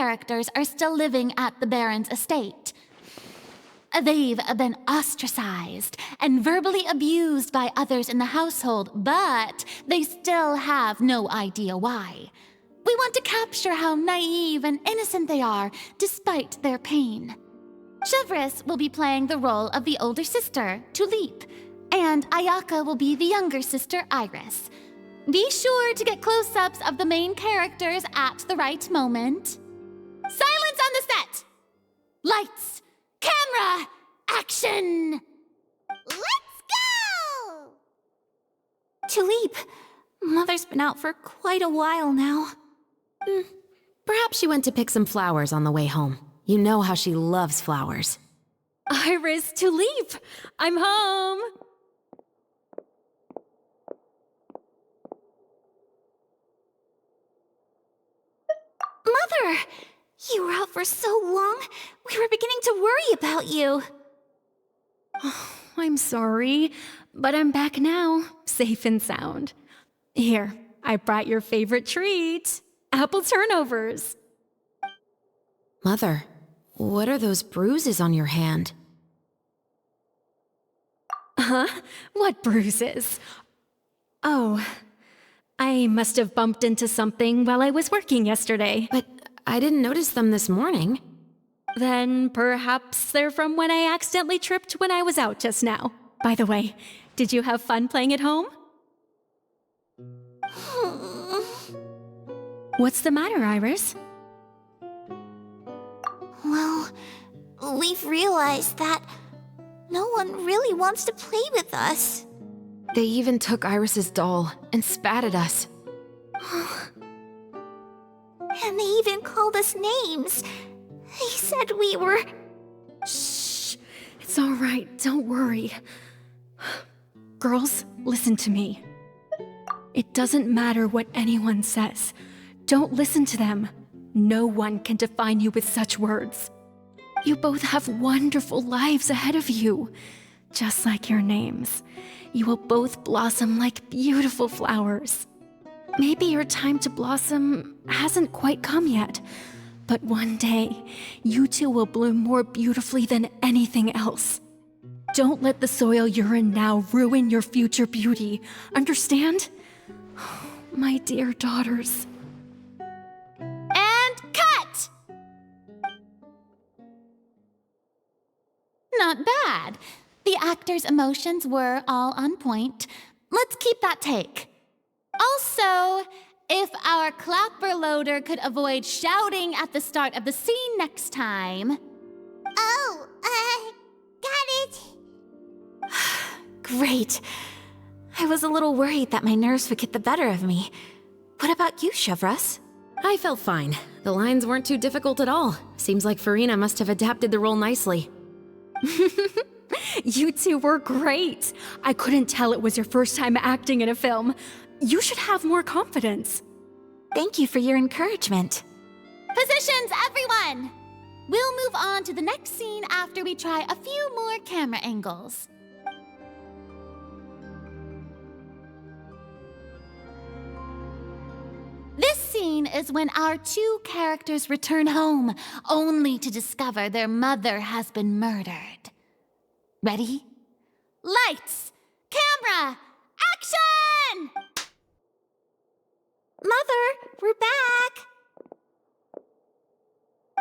characters are still living at the Baron's estate. They've been ostracized and verbally abused by others in the household, but they still have no idea why. We want to capture how naive and innocent they are, despite their pain. Chevres will be playing the role of the older sister, Tulip, and Ayaka will be the younger sister, Iris. Be sure to get close-ups of the main characters at the right moment. Silence on the set! Lights! Camera! Action! Let's go! Tulip, Mother's been out for quite a while now. Perhaps she went to pick some flowers on the way home. You know how she loves flowers. Iris, Tulip! I'm home! Mother! You were out for so long, we were beginning to worry about you. I'm sorry, but I'm back now, safe and sound. Here, I brought your favorite treat, apple turnovers. Mother, what are those bruises on your hand? Huh? What bruises? Oh, I must have bumped into something while I was working yesterday. But I didn't notice them this morning. Then perhaps they're from when I accidentally tripped when I was out just now. By the way, did you have fun playing at home? What's the matter, Iris? Well, we've realized that no one really wants to play with us. They even took Iris's doll and spat at us. And they even called us names. They said we were... Shh. It's all right. Don't worry. Girls, listen to me. It doesn't matter what anyone says. Don't listen to them. No one can define you with such words. You both have wonderful lives ahead of you. Just like your names. You will both blossom like beautiful flowers. Maybe your time to blossom hasn't quite come yet, but one day, you two will bloom more beautifully than anything else. Don't let the soil you're in now ruin your future beauty. Understand? My dear daughters. And cut! Not bad. The actors' emotions were all on point. Let's keep that take. Also, if our clapper loader could avoid shouting at the start of the scene next time. Oh, got it. Great. I was a little worried that my nerves would get the better of me. What about you, Chevres? I felt fine. The lines weren't too difficult at all. Seems like Farina must have adapted the role nicely. You two were great. I couldn't tell it was your first time acting in a film. You should have more confidence. Thank you for your encouragement. Positions, everyone! We'll move on to the next scene after we try a few more camera angles. This scene is when our two characters return home, only to discover their mother has been murdered. Ready? Lights! Camera! Action! Mother, we're back.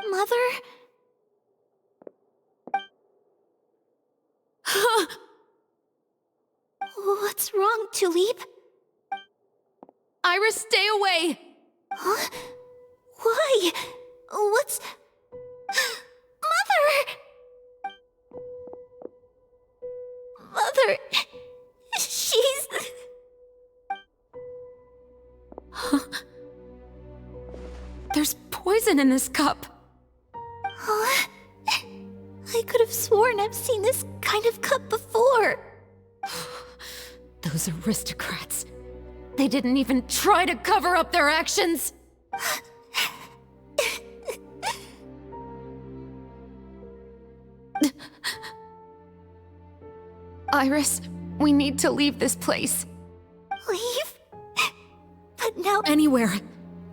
Mother? What's wrong, Tulip? Iris, stay away! Huh? Why? What's... Mother! Mother... She's... There's poison in this cup. Huh? I could have sworn I've seen this kind of cup before. Those aristocrats. They didn't even try to cover up their actions. Iris, we need to leave this place. Leave? But now... Anywhere.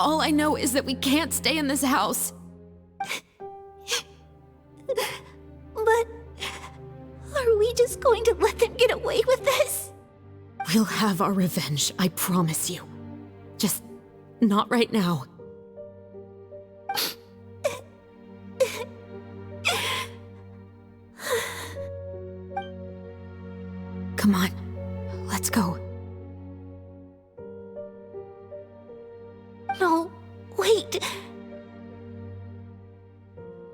All I know is that we can't stay in this house. just going to let them get away with this? We'll have our revenge, I promise you. Just not right now. Come on, let's go. No, wait.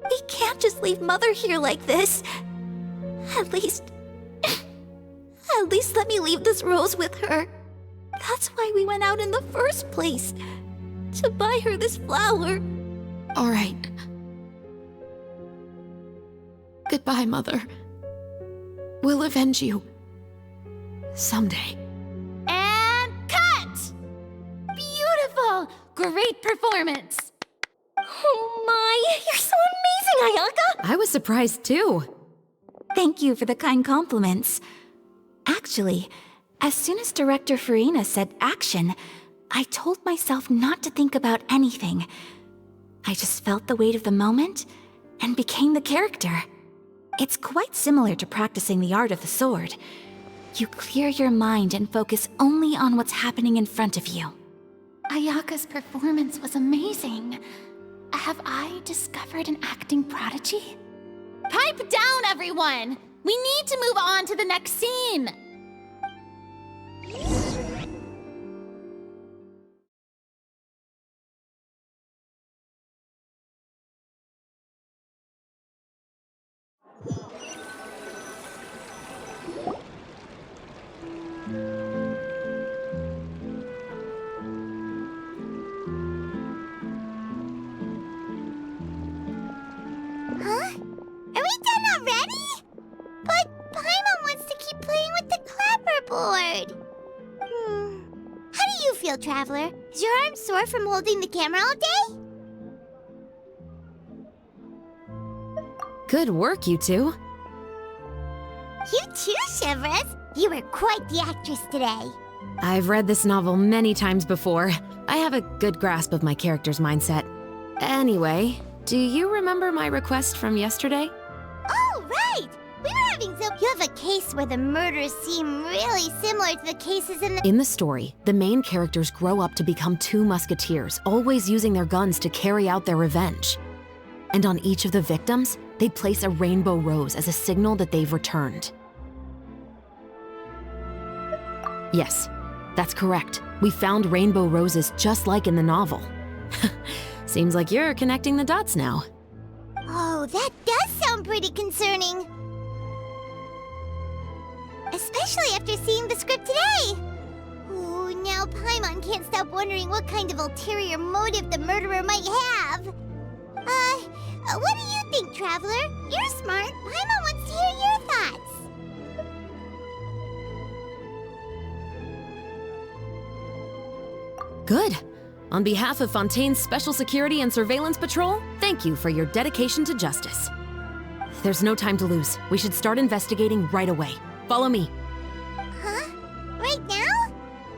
We can't just leave Mother here like this. At least let me leave this rose with her. That's why we went out in the first place. To buy her this flower. All right. Goodbye, Mother. We'll avenge you. Someday. And cut! Beautiful! Great performance! Oh my, you're so amazing, Ayaka! I was surprised too. Thank you for the kind compliments. Actually, as soon as Director Farina said action, I told myself not to think about anything. I just felt the weight of the moment and became the character. It's quite similar to practicing the art of the sword. You clear your mind and focus only on what's happening in front of you. Ayaka's performance was amazing. Have I discovered an acting prodigy? Pipe down, everyone! We need to move on to the next scene! Huh? Are we done already? But Paimon wants to keep playing with the clapperboard. How do you feel, Traveler? Is your arm sore from holding the camera all day? Good work, you two. You too, Shivers. You were quite the actress today. I've read this novel many times before. I have a good grasp of my character's mindset. Anyway, do you remember my request from yesterday? Oh, right! We were having some... You have a case where the murders seem really similar to the cases in the... In the story, the main characters grow up to become two musketeers, always using their guns to carry out their revenge. And on each of the victims, they place a rainbow rose as a signal that they've returned. Yes, that's correct. We found rainbow roses just like in the novel. Seems like you're connecting the dots now. Oh, that does sound pretty concerning. Especially after seeing the script today. Ooh, now Paimon can't stop wondering what kind of ulterior motive the murderer might have. What do you think, Traveler? You're smart. Paimon wants to hear your thoughts. Good. On behalf of Fontaine's Special Security and Surveillance Patrol, thank you for your dedication to justice. There's no time to lose. We should start investigating right away. Follow me. Huh? Right now?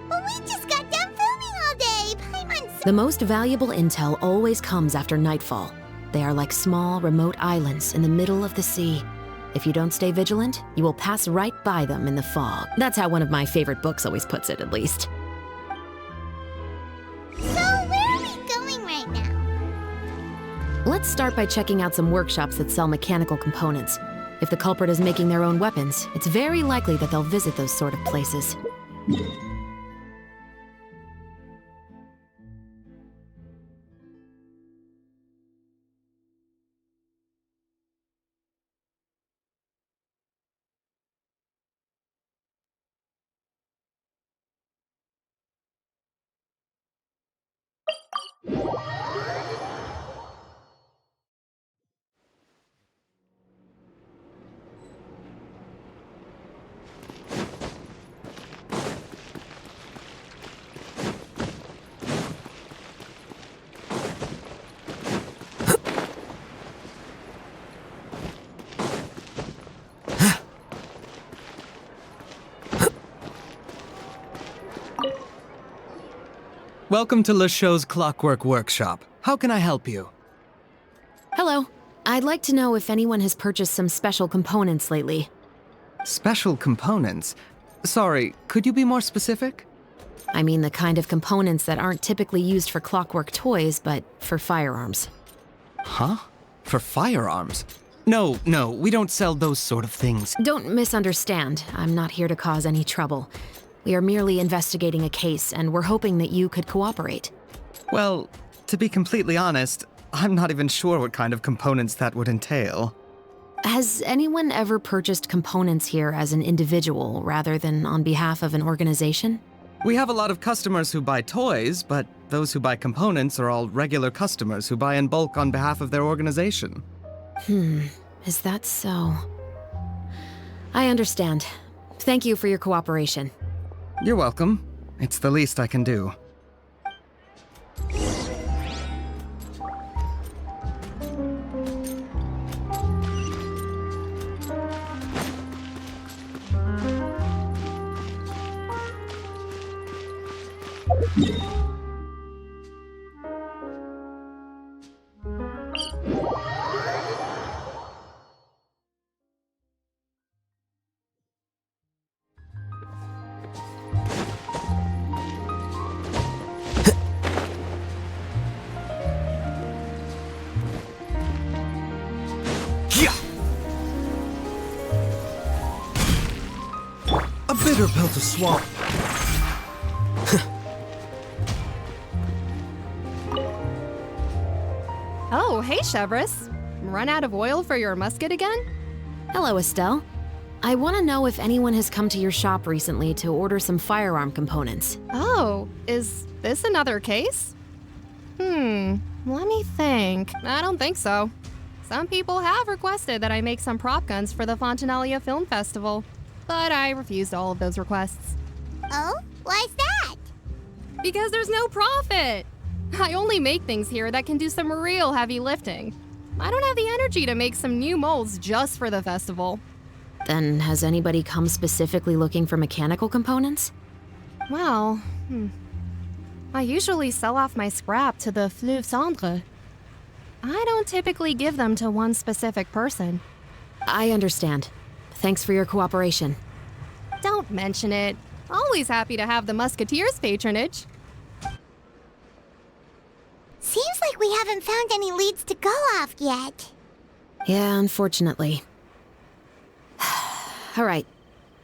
But we just got done filming all day. Paimon's... The most valuable intel always comes after nightfall. They are like small, remote islands in the middle of the sea. If you don't stay vigilant, you will pass right by them in the fog. That's how one of my favorite books always puts it, at least. Let's start by checking out some workshops that sell mechanical components. If the culprit is making their own weapons, it's very likely that they'll visit those sort of places. Welcome to LeChaux's Clockwork Workshop. How can I help you? Hello. I'd like to know if anyone has purchased some special components lately. Special components? Sorry, could you be more specific? I mean the kind of components that aren't typically used for clockwork toys, but for firearms. Huh? For firearms? No, we don't sell those sort of things. Don't misunderstand. I'm not here to cause any trouble. We are merely investigating a case, and we're hoping that you could cooperate. Well, to be completely honest, I'm not even sure what kind of components that would entail. Has anyone ever purchased components here as an individual rather than on behalf of an organization? We have a lot of customers who buy toys, but those who buy components are all regular customers who buy in bulk on behalf of their organization. Is that so? I understand. Thank you for your cooperation. You're welcome. It's the least I can do. A bitter pill to swallow. Oh, hey, Chevres. Run out of oil for your musket again? Hello, Estelle. I want to know if anyone has come to your shop recently to order some firearm components. Oh, is this another case? Let me think. I don't think so. Some people have requested that I make some prop guns for the Fontanalia Film Festival, but I refused all of those requests. Oh? Why's that? Because there's no profit! I only make things here that can do some real heavy lifting. I don't have the energy to make some new molds just for the festival. Then has anybody come specifically looking for mechanical components? Well, I usually sell off my scrap to the Fleuve Cendre. I don't typically give them to one specific person. I understand. Thanks for your cooperation. Don't mention it. Always happy to have the Musketeers' patronage. Seems like we haven't found any leads to go off yet. Yeah, unfortunately. All right,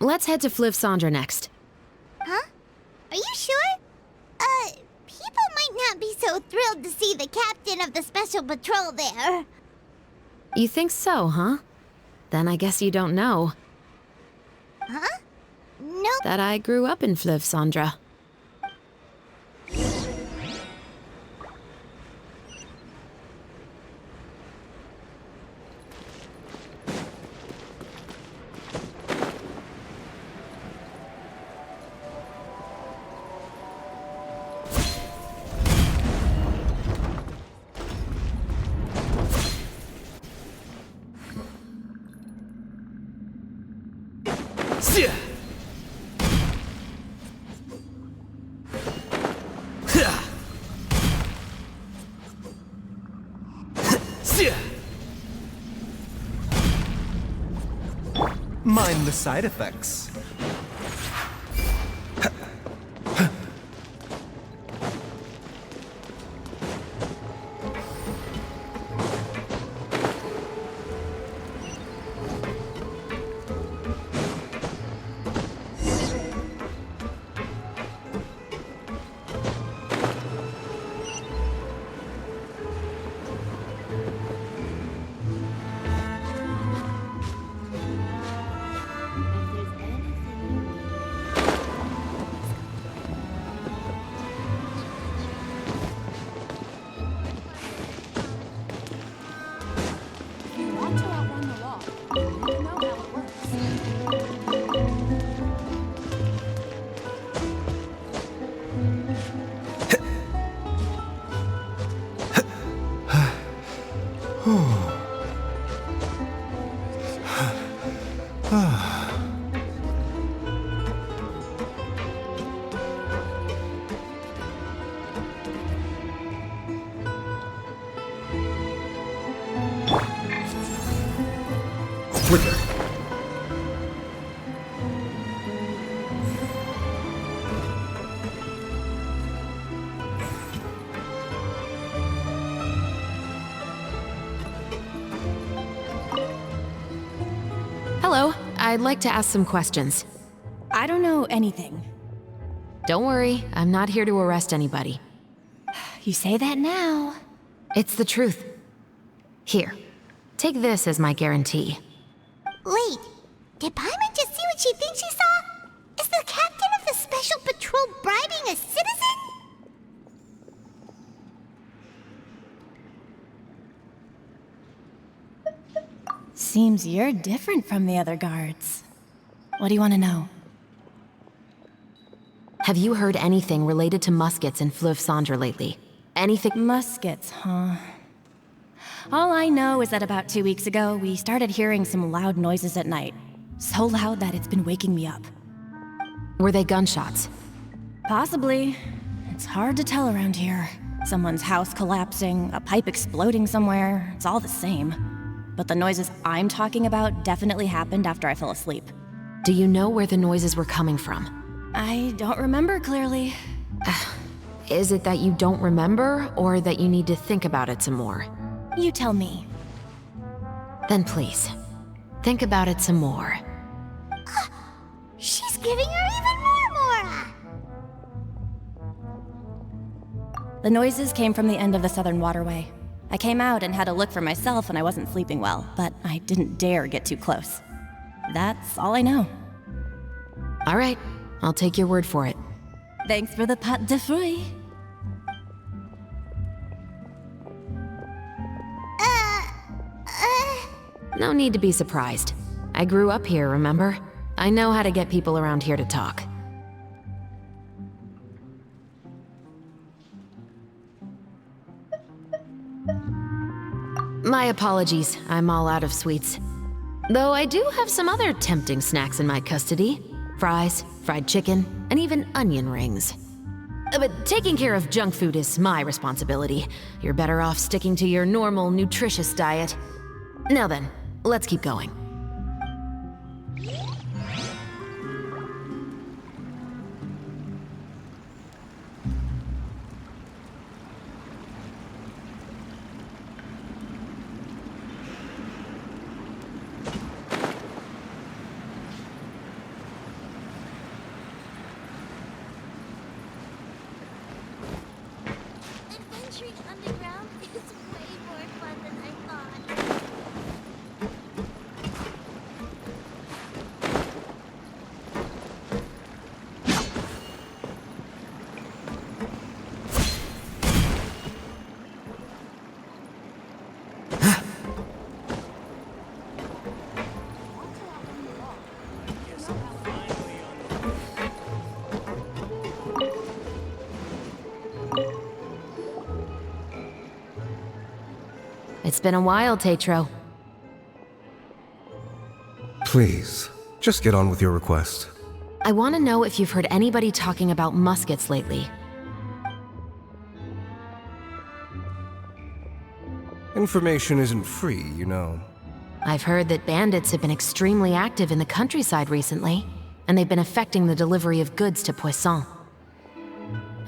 let's head to Fleuve Cendre next. Huh? Are you sure? People might not be so thrilled to see the captain of the special patrol there. You think so, huh? Then I guess you don't know Huh? Nope. that I grew up in Fleuve Cendre. Mind the side effects. Quicker. Hello, I'd like to ask some questions. I don't know anything. Don't worry, I'm not here to arrest anybody. You say that now. It's the truth. Here, take this as my guarantee. Wait, did Paimon just see what she thinks she saw? Is the captain of the Special Patrol bribing a citizen? Seems you're different from the other guards. What do you want to know? Have you heard anything related to muskets in Fleuve Cendre lately? Anything? Muskets, huh? All I know is that about 2 weeks ago, we started hearing some loud noises at night. So loud that it's been waking me up. Were they gunshots? Possibly. It's hard to tell around here. Someone's house collapsing, a pipe exploding somewhere, it's all the same. But the noises I'm talking about definitely happened after I fell asleep. Do you know where the noises were coming from? I don't remember clearly. Is it that you don't remember, or that you need to think about it some more? You tell me. Then please, think about it some more. She's giving her even more Mora! The noises came from the end of the Southern Waterway. I came out and had a look for myself when I wasn't sleeping well, but I didn't dare get too close. That's all I know. All right, I'll take your word for it. Thanks for the pâte de fruits. No need to be surprised. I grew up here, remember? I know how to get people around here to talk. My apologies, I'm all out of sweets. Though I do have some other tempting snacks in my custody. Fries, fried chicken, and even onion rings. But taking care of junk food is my responsibility. You're better off sticking to your normal, nutritious diet. Now then, let's keep going. Adventuring underground is way more fun than I thought. It's been a while, Tetro. Please, just get on with your request. I want to know if you've heard anybody talking about muskets lately. Information isn't free, you know. I've heard that bandits have been extremely active in the countryside recently, and they've been affecting the delivery of goods to Poisson.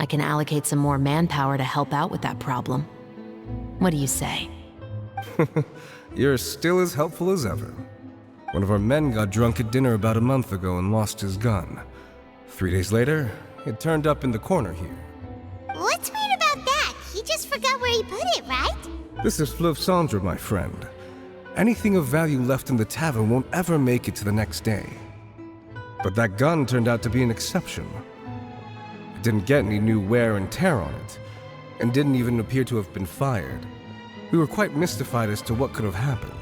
I can allocate some more manpower to help out with that problem. What do you say? You're still as helpful as ever. One of our men got drunk at dinner about a month ago and lost his gun. 3 days later, it turned up in the corner here. What's weird about that? He just forgot where he put it, right? This is Fleuve Cendre, my friend. Anything of value left in the tavern won't ever make it to the next day. But that gun turned out to be an exception. It didn't get any new wear and tear on it, and didn't even appear to have been fired. We were quite mystified as to what could have happened.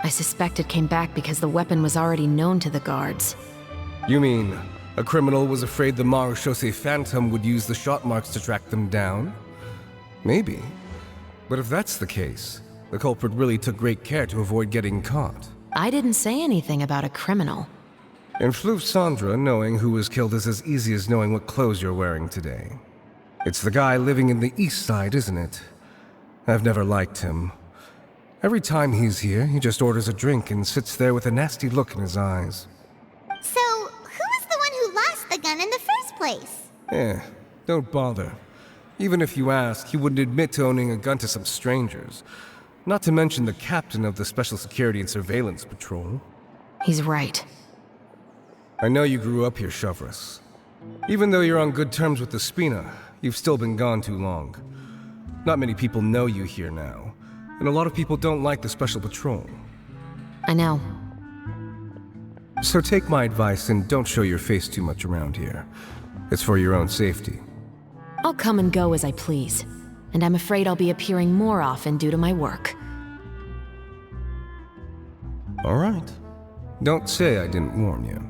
I suspect it came back because the weapon was already known to the guards. You mean, a criminal was afraid the Marechaussee Phantom would use the shot marks to track them down? Maybe. But if that's the case, the culprit really took great care to avoid getting caught. I didn't say anything about a criminal. In Fleuve Cendre, knowing who was killed is as easy as knowing what clothes you're wearing today. It's the guy living in the east side, isn't it? I've never liked him. Every time he's here, he just orders a drink and sits there with a nasty look in his eyes. So, who was the one who lost the gun in the first place? Don't bother. Even if you ask, he wouldn't admit to owning a gun to some strangers. Not to mention the captain of the Special Security and Surveillance Patrol. He's right. I know you grew up here, Shovris. Even though you're on good terms with the Spina, you've still been gone too long. Not many people know you here now, and a lot of people don't like the Special Patrol. I know. So take my advice and don't show your face too much around here. It's for your own safety. I'll come and go as I please, and I'm afraid I'll be appearing more often due to my work. All right. Don't say I didn't warn you.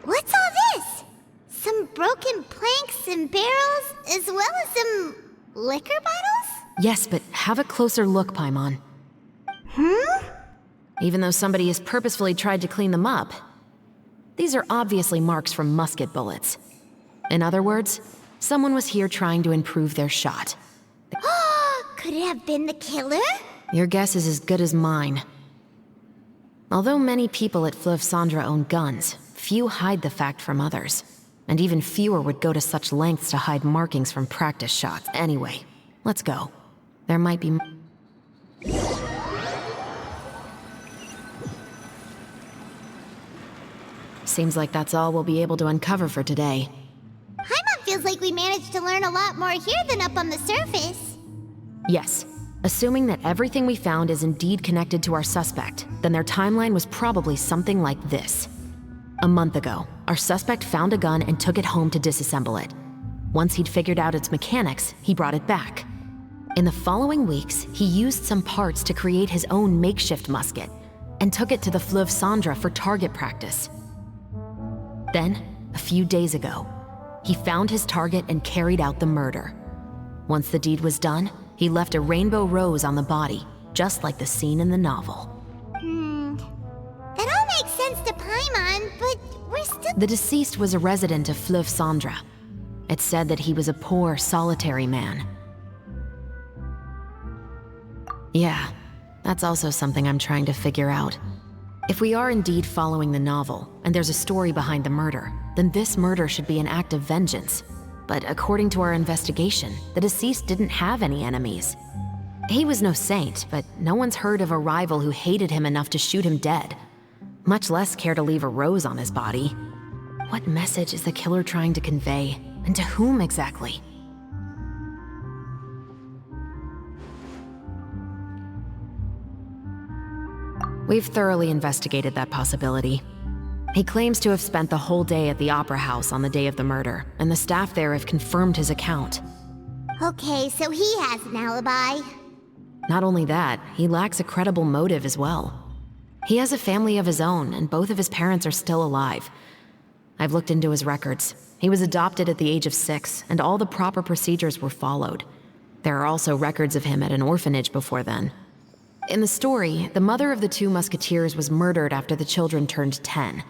What's all this? Some broken planks and barrels, as well as some liquor bottles? Yes, but have a closer look, Paimon. Even though somebody has purposefully tried to clean them up, these are obviously marks from musket bullets. In other words, someone was here trying to improve their shot. Could it have been the killer? Your guess is as good as mine. Although many people at Fleuve Cendres own guns, few hide the fact from others. And even fewer would go to such lengths to hide markings from practice shots. Anyway, let's go. There might be... Seems like that's all we'll be able to uncover for today. Paimon feels like we managed to learn a lot more here than up on the surface. Yes. Assuming that everything we found is indeed connected to our suspect, then their timeline was probably something like this. A month ago, our suspect found a gun and took it home to disassemble it. Once he'd figured out its mechanics, he brought it back. In the following weeks, he used some parts to create his own makeshift musket and took it to the Fleuve Cendres for target practice. Then, a few days ago, he found his target and carried out the murder. Once the deed was done, he left a rainbow rose on the body, just like the scene in the novel. That all makes sense to Paimon, but we're still... The deceased was a resident of Fleuve Cendres. It's said that he was a poor, solitary man. Yeah, that's also something I'm trying to figure out. If we are indeed following the novel, and there's a story behind the murder, then this murder should be an act of vengeance. But according to our investigation, the deceased didn't have any enemies. He was no saint, but no one's heard of a rival who hated him enough to shoot him dead, much less care to leave a rose on his body. What message is the killer trying to convey, and to whom exactly? We've thoroughly investigated that possibility. He claims to have spent the whole day at the Opera House on the day of the murder, and the staff there have confirmed his account. Okay, so he has an alibi. Not only that, he lacks a credible motive as well. He has a family of his own, and both of his parents are still alive. I've looked into his records. He was adopted at the age of 6, and all the proper procedures were followed. There are also records of him at an orphanage before then. In the story, the mother of the 2 Musketeers was murdered after the children turned 10.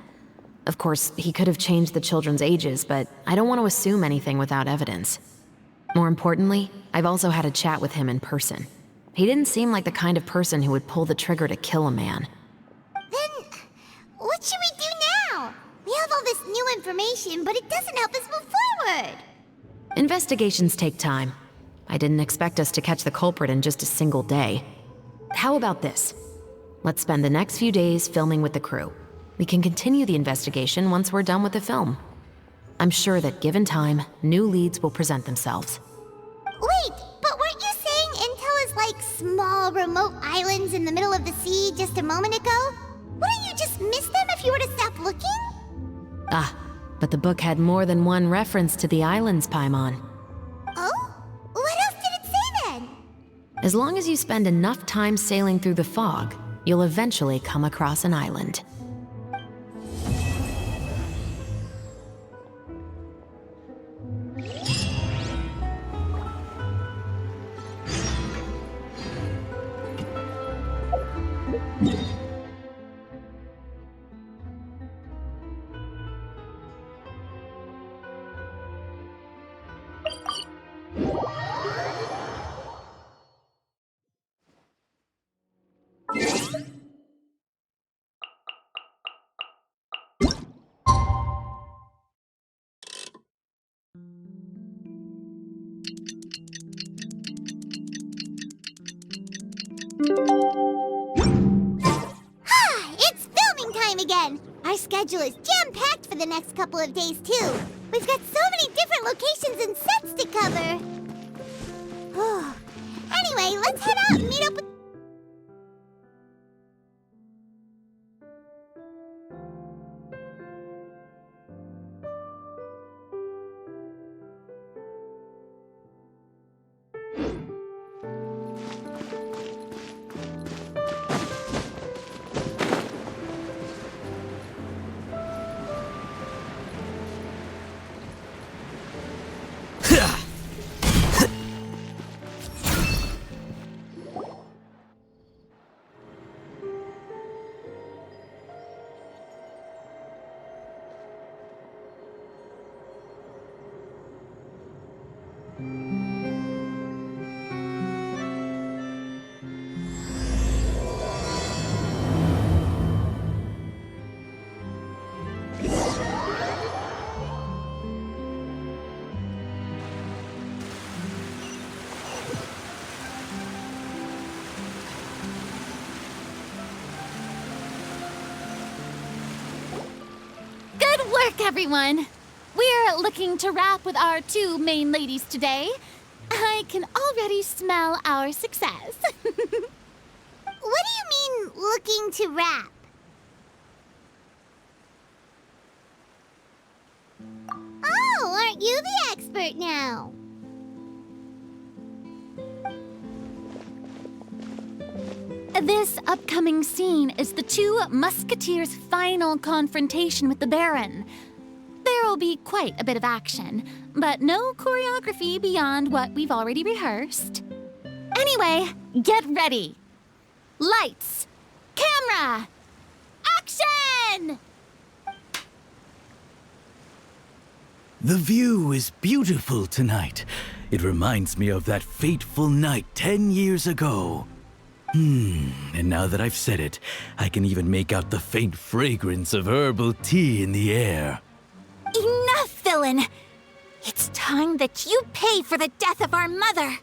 Of course, he could have changed the children's ages, but I don't want to assume anything without evidence. More importantly, I've also had a chat with him in person. He didn't seem like the kind of person who would pull the trigger to kill a man. Then, what should we do now? We have have all this new information, but it doesn't help us move forward. Investigations take time. I didn't expect us to catch the culprit in just a single day. How about this? Let's spend the next few days filming with the crew. We can continue the investigation once we're done with the film. I'm sure that given time, new leads will present themselves. Wait, but weren't you saying Intel is like small, remote islands in the middle of the sea just a moment ago? Wouldn't you just miss them if you were to stop looking? Ah, but the book had more than one reference to the islands, Paimon. Oh? What else did it say then? As long as you spend enough time sailing through the fog, you'll eventually come across an island. It's filming time again! Our schedule is jam-packed for the next couple of days, too. We've got so many different locations and sets to cover. Anyway, let's head out and meet up with... Good work, everyone! We're looking to wrap with our two main ladies today. I can already smell our success. What do you mean, looking to wrap? Oh, aren't you the expert now? This upcoming scene is the two Musketeers' final confrontation with the Baron. There will be quite a bit of action, but no choreography beyond what we've already rehearsed. Anyway, get ready. Lights, camera, action! The view is beautiful tonight. It reminds me of that fateful night 10 years ago. And now that I've said it, I can even make out the faint fragrance of herbal tea in the air. Enough, villain! It's time that you pay for the death of our mother!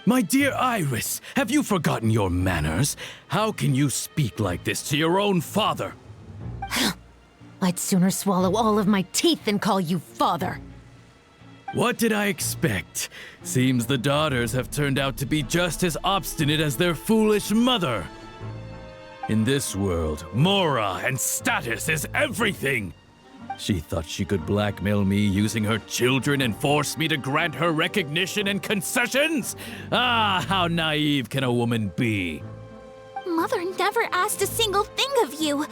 My dear Iris, have you forgotten your manners? How can you speak like this to your own father? I'd sooner swallow all of my teeth than call you father. What did I expect? Seems the daughters have turned out to be just as obstinate as their foolish mother. In this world, mora and status is everything. She thought she could blackmail me using her children and force me to grant her recognition and concessions? Ah, how naive can a woman be? Mother never asked a single thing of you.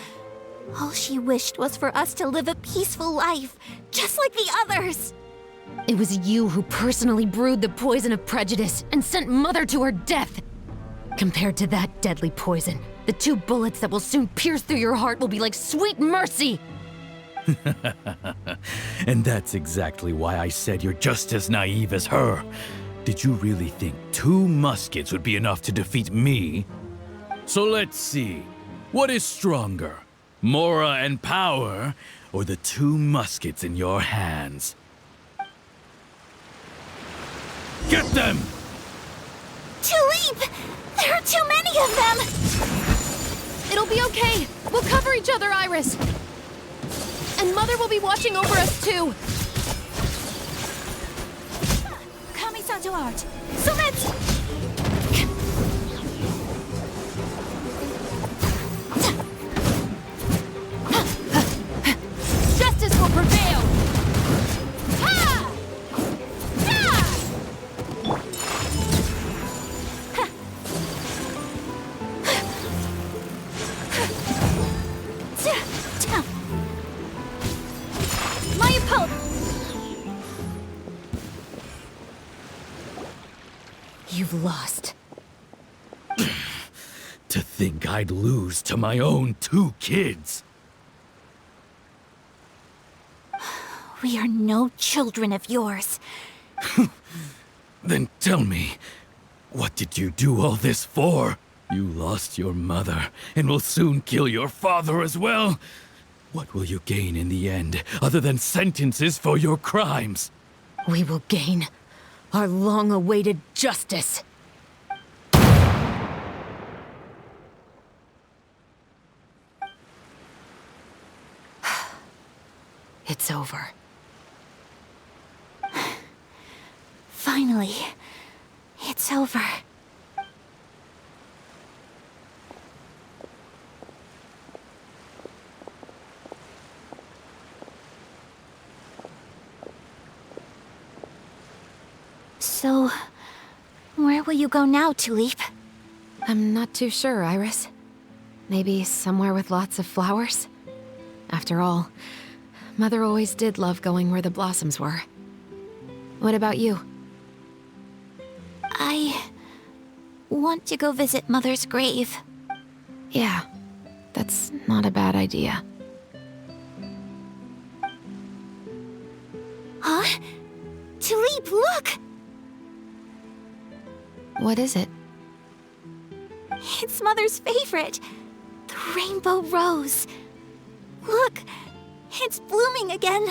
All she wished was for us to live a peaceful life, just like the others. It was you who personally brewed the poison of prejudice and sent Mother to her death. Compared to that deadly poison, the 2 bullets that will soon pierce through your heart will be like sweet mercy. And that's exactly why I said you're just as naive as her. Did you really think 2 muskets would be enough to defeat me? So let's see. What is stronger? Mora and power, or the 2 muskets in your hands? Get them! Tulip! There are too many of them! It'll be okay. We'll cover each other, Iris. And Mother will be watching over us, too. Kamisato art! Sumet! Justice will prevail! Ha! My opponent! You've lost. To think I'd lose to my own 2 kids. We are no children of yours. Then tell me, what did you do all this for? You lost your mother, and will soon kill your father as well. What will you gain in the end, other than sentences for your crimes? We will gain our long-awaited justice. It's over. Finally, it's over. So, where will you go now, Tulip? I'm not too sure, Iris. Maybe somewhere with lots of flowers? After all, Mother always did love going where the blossoms were. What about you? I want to go visit Mother's grave. Yeah, that's not a bad idea. Huh? Tulip, look! What is it? It's Mother's favorite. The rainbow rose. Look, it's blooming again.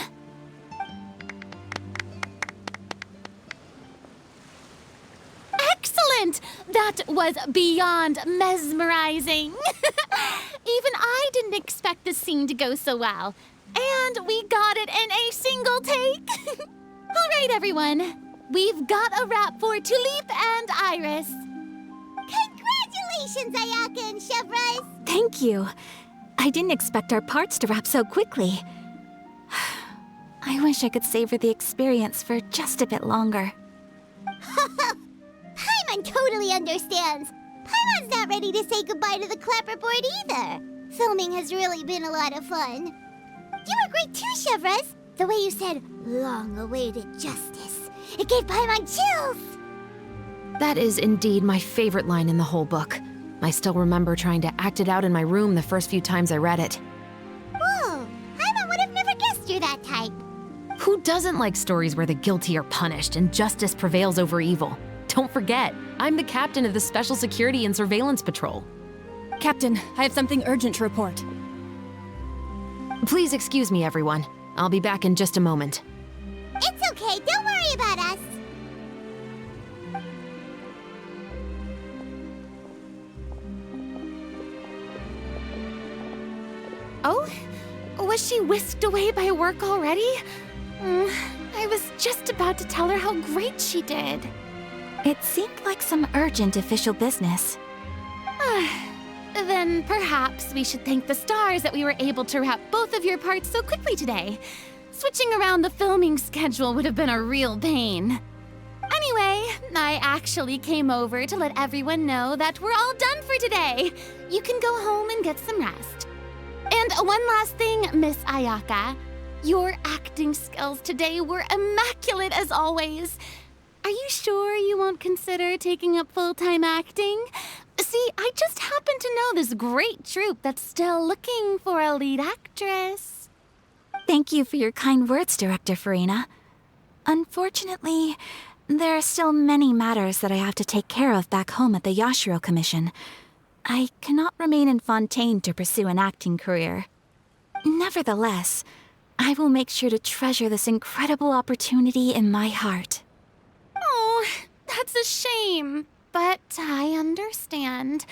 Excellent! That was beyond mesmerizing. Even I didn't expect the scene to go so well. And we got it in a single take. All right, everyone. We've got a wrap for Tulip and Iris. Congratulations, Ayaka and Chevrolet! Thank you. I didn't expect our parts to wrap so quickly. I wish I could savor the experience for just a bit longer. Paimon totally understands. Paimon's not ready to say goodbye to the clapperboard either. Filming has really been a lot of fun. You were great too, Chevrolet. The way you said, long-awaited justice. It gave Paimon chills. That is indeed my favorite line in the whole book. I still remember trying to act it out in my room the first few times I read it. Whoa, Paimon would have never guessed you're that type. Who doesn't like stories where the guilty are punished and justice prevails over evil? Don't forget, I'm the captain of the Special Security and Surveillance Patrol. Captain, I have something urgent to report. Please excuse me, everyone. I'll be back in just a moment. It's okay, don't worry about us. Oh? Was she whisked away by work already? I was just about to tell her how great she did. It seemed like some urgent official business. Then perhaps we should thank the stars that we were able to wrap both of your parts so quickly today. Switching around the filming schedule would have been a real pain. Anyway, I actually came over to let everyone know that we're all done for today. You can go home and get some rest. And one last thing, Miss Ayaka. Your acting skills today were immaculate as always. Are you sure you won't consider taking up full-time acting? See, I just happen to know this great troupe that's still looking for a lead actress. Thank you for your kind words, Director Farina. Unfortunately, there are still many matters that I have to take care of back home at the Yashiro Commission. I cannot remain in Fontaine to pursue an acting career. Nevertheless, I will make sure to treasure this incredible opportunity in my heart. Oh, that's a shame. But I understand.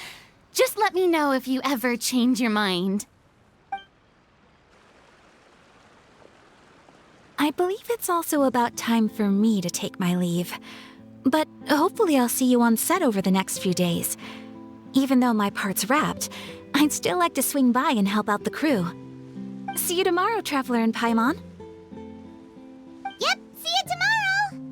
Just let me know if you ever change your mind. I believe it's also about time for me to take my leave. But hopefully I'll see you on set over the next few days. Even though my part's wrapped, I'd still like to swing by and help out the crew. See you tomorrow, Traveler and Paimon. Yep, see you tomorrow!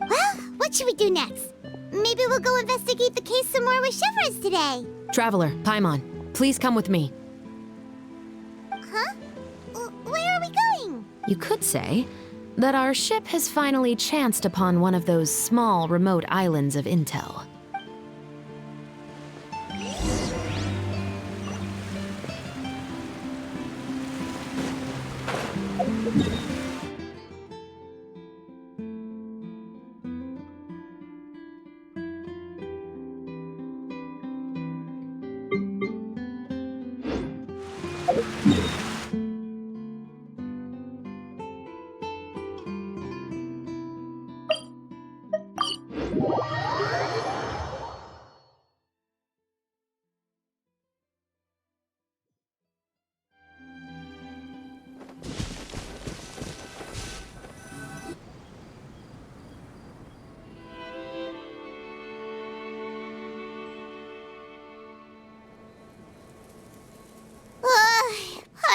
Well, what should we do next? Maybe we'll go investigate the case some more with Chevres today. Traveler, Paimon, please come with me. Huh? Where are we going? You could say that our ship has finally chanced upon one of those small, remote islands of intel.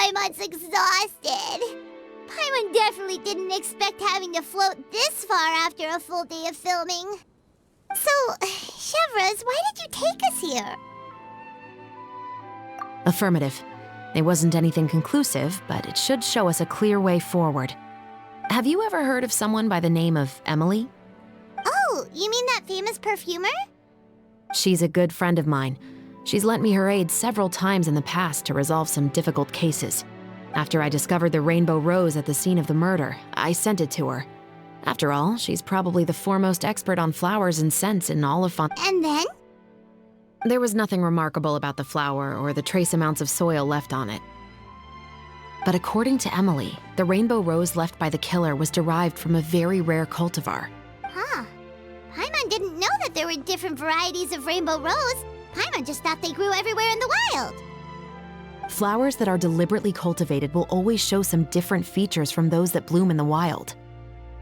Paimon's exhausted. Paimon definitely didn't expect having to float this far after a full day of filming. So, Chevres, why did you take us here? Affirmative. It wasn't anything conclusive, but it should show us a clear way forward. Have you ever heard of someone by the name of Emily? Oh, you mean that famous perfumer? She's a good friend of mine. She's lent me her aid several times in the past to resolve some difficult cases. After I discovered the rainbow rose at the scene of the murder, I sent it to her. After all, she's probably the foremost expert on flowers and scents in all of And then? There was nothing remarkable about the flower or the trace amounts of soil left on it. But according to Emily, the rainbow rose left by the killer was derived from a very rare cultivar. Huh. Paimon didn't know that there were different varieties of rainbow rose. Paimon just thought they grew everywhere in the wild. Flowers that are deliberately cultivated will always show some different features from those that bloom in the wild.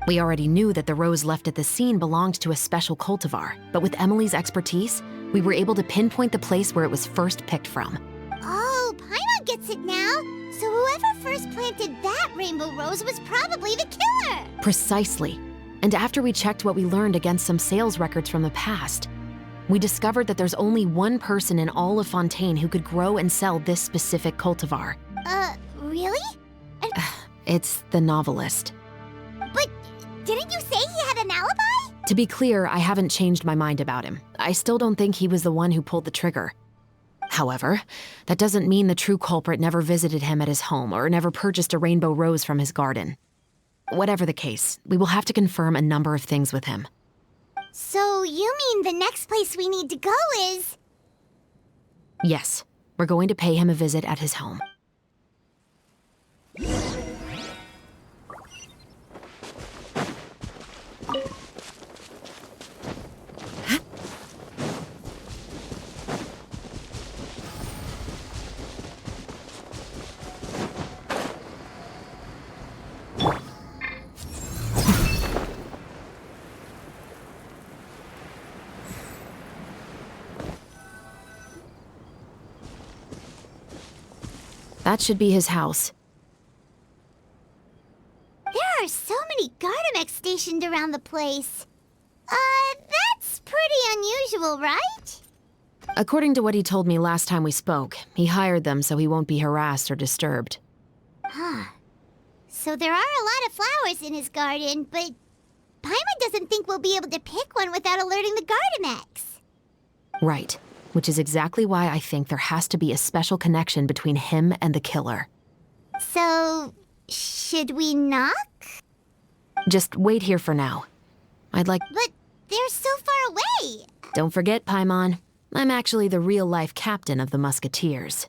We already knew that the rose left at the scene belonged to a special cultivar, but with Emily's expertise, we were able to pinpoint the place where it was first picked from. Oh, Paimon gets it now. So whoever first planted that rainbow rose was probably the killer. Precisely. And after we checked what we learned against some sales records from the past, we discovered that there's only one person in all of Fontaine who could grow and sell this specific cultivar. Really? It's the novelist. But didn't you say he had an alibi? To be clear, I haven't changed my mind about him. I still don't think he was the one who pulled the trigger. However, that doesn't mean the true culprit never visited him at his home or never purchased a rainbow rose from his garden. Whatever the case, we will have to confirm a number of things with him. So you mean the next place we need to go is... Yes, we're going to pay him a visit at his home. That should be his house. There are so many Gardamex stationed around the place. That's pretty unusual, right? According to what he told me last time we spoke, he hired them so he won't be harassed or disturbed. Huh. So there are a lot of flowers in his garden, but Paimon doesn't think we'll be able to pick one without alerting the Gardamex. Right, which is exactly why I think there has to be a special connection between him and the killer. So, should we knock? Just wait here for now. I'd like... But they're so far away! Don't forget, Paimon, I'm actually the real-life captain of the Musketeers.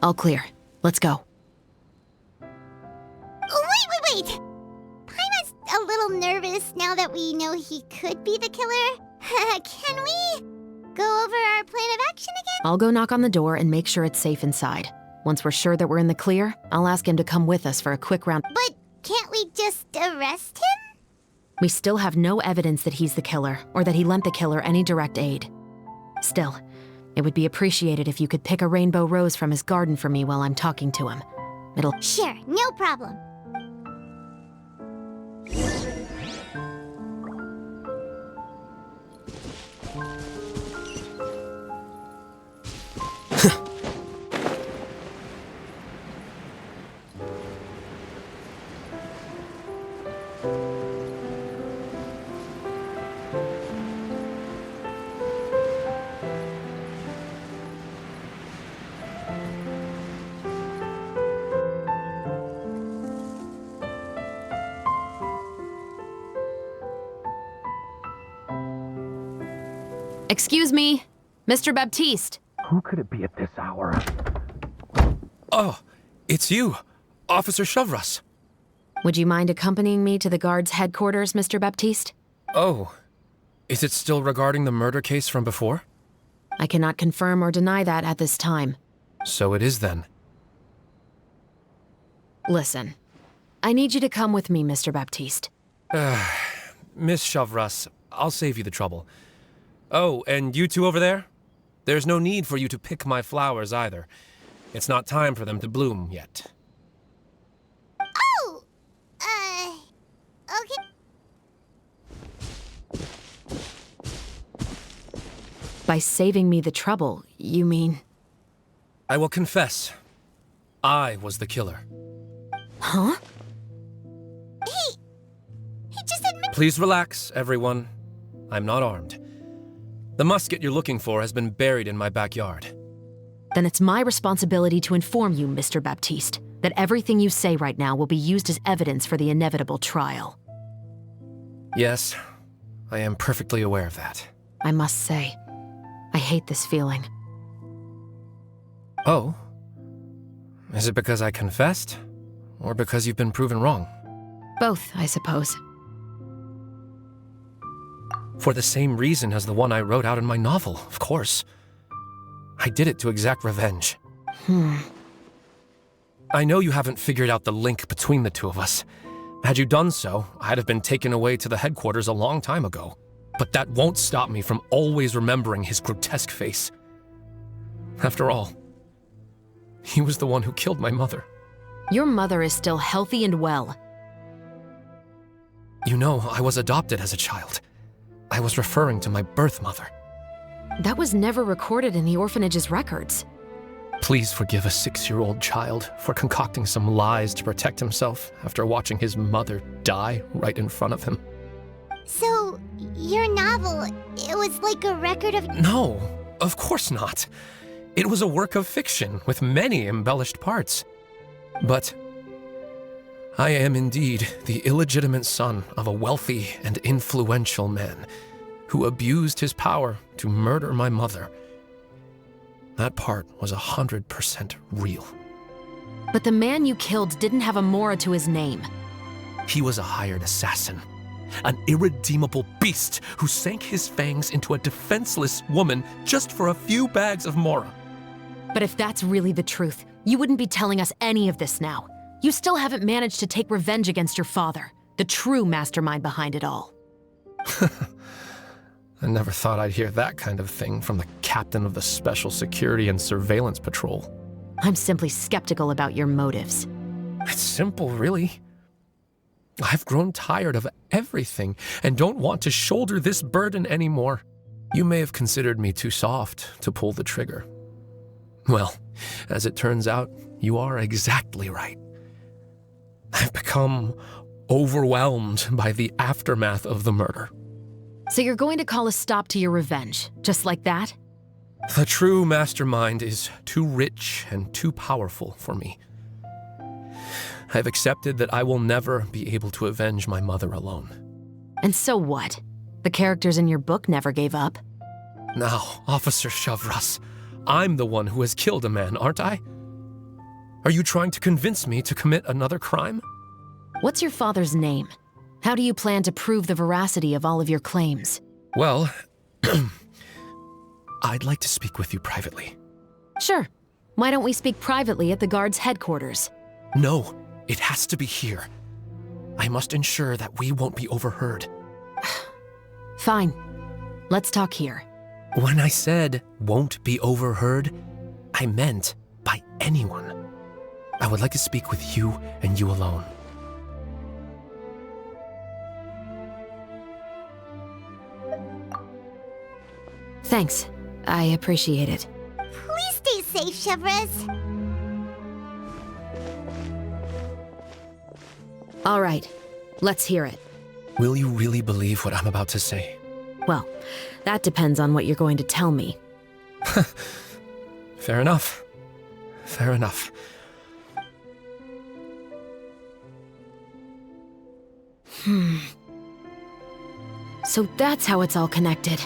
All clear. Let's go. Wait! Paimon's a little nervous now that we know he could be the killer. Can we go over our plan of action again? I'll go knock on the door and make sure it's safe inside. Once we're sure that we're in the clear, I'll ask him to come with us for a quick round. But can't we just arrest him? We still have no evidence that he's the killer, or that he lent the killer any direct aid. Still, it would be appreciated if you could pick a rainbow rose from his garden for me while I'm talking to him. It'll— Sure, no problem. Excuse me, Mr. Baptiste. Who could it be at this hour? Oh, it's you, Officer Shavras. Would you mind accompanying me to the guard's headquarters, Mr. Baptiste? Oh, is it still regarding the murder case from before? I cannot confirm or deny that at this time. So it is then. Listen, I need you to come with me, Mr. Baptiste. Miss Shavras, I'll save you the trouble. Oh, and you two over there? There's no need for you to pick my flowers either. It's not time for them to bloom yet. Oh! Okay. By saving me the trouble, you mean— I will confess. I was the killer. Huh? He just admitted— Please relax, everyone. I'm not armed. The musket you're looking for has been buried in my backyard. Then it's my responsibility to inform you, Mr. Baptiste, that everything you say right now will be used as evidence for the inevitable trial. Yes, I am perfectly aware of that. I must say, I hate this feeling. Oh? Is it because I confessed? Or because you've been proven wrong? Both, I suppose. For the same reason as the one I wrote out in my novel, of course. I did it to exact revenge. I know you haven't figured out the link between the two of us. Had you done so, I'd have been taken away to the headquarters a long time ago. But that won't stop me from always remembering his grotesque face. After all, he was the one who killed my mother. Your mother is still healthy and well. You know, I was adopted as a child. I was referring to my birth mother. That was never recorded in the orphanage's records. Please forgive a 6-year-old child for concocting some lies to protect himself after watching his mother die right in front of him. So, your novel, it was like a record of... No, of course not. It was a work of fiction with many embellished parts. But I am indeed the illegitimate son of a wealthy and influential man who abused his power to murder my mother. That part was 100% real. But the man you killed didn't have a Mora to his name. He was a hired assassin, an irredeemable beast who sank his fangs into a defenseless woman just for a few bags of Mora. But if that's really the truth, you wouldn't be telling us any of this now. You still haven't managed to take revenge against your father, the true mastermind behind it all. I never thought I'd hear that kind of thing from the captain of the Special Security and Surveillance Patrol. I'm simply skeptical about your motives. It's simple, really. I've grown tired of everything and don't want to shoulder this burden anymore. You may have considered me too soft to pull the trigger. Well, as it turns out, you are exactly right. I've become overwhelmed by the aftermath of the murder. So you're going to call a stop to your revenge, just like that? The true mastermind is too rich and too powerful for me. I've accepted that I will never be able to avenge my mother alone. And so what? The characters in your book never gave up. Now, Officer Shavras, I'm the one who has killed a man, aren't I? Are you trying to convince me to commit another crime? What's your father's name? How do you plan to prove the veracity of all of your claims? Well, I'd like to speak with you privately. Sure. Why don't we speak privately at the guard's headquarters? No, it has to be here. I must ensure that we won't be overheard. Fine. Let's talk here. When I said won't be overheard, I meant by anyone. I would like to speak with you and you alone. Thanks. I appreciate it. Please stay safe, Chevres. All right. Let's hear it. Will you really believe what I'm about to say? Well, that depends on what you're going to tell me. Fair enough. Fair enough. So that's how it's all connected.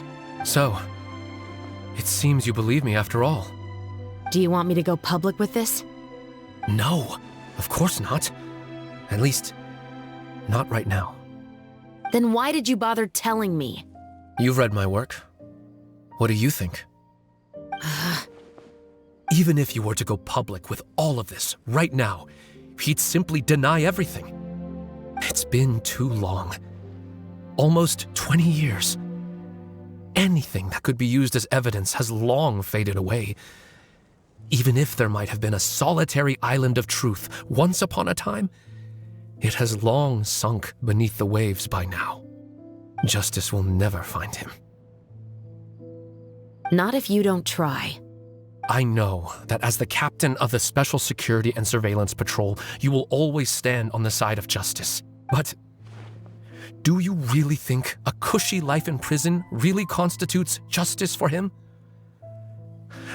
So, it seems you believe me after all. Do you want me to go public with this? No, of course not. At least, not right now. Then why did you bother telling me? You've read my work. What do you think? Even if you were to go public with all of this right now, he'd simply deny everything. It's been too long. Almost 20 years. Anything that could be used as evidence has long faded away. Even if there might have been a solitary island of truth once upon a time, it has long sunk beneath the waves by now. Justice will never find him. Not if you don't try. I know that as the captain of the Special Security and Surveillance Patrol, you will always stand on the side of justice. But do you really think a cushy life in prison really constitutes justice for him?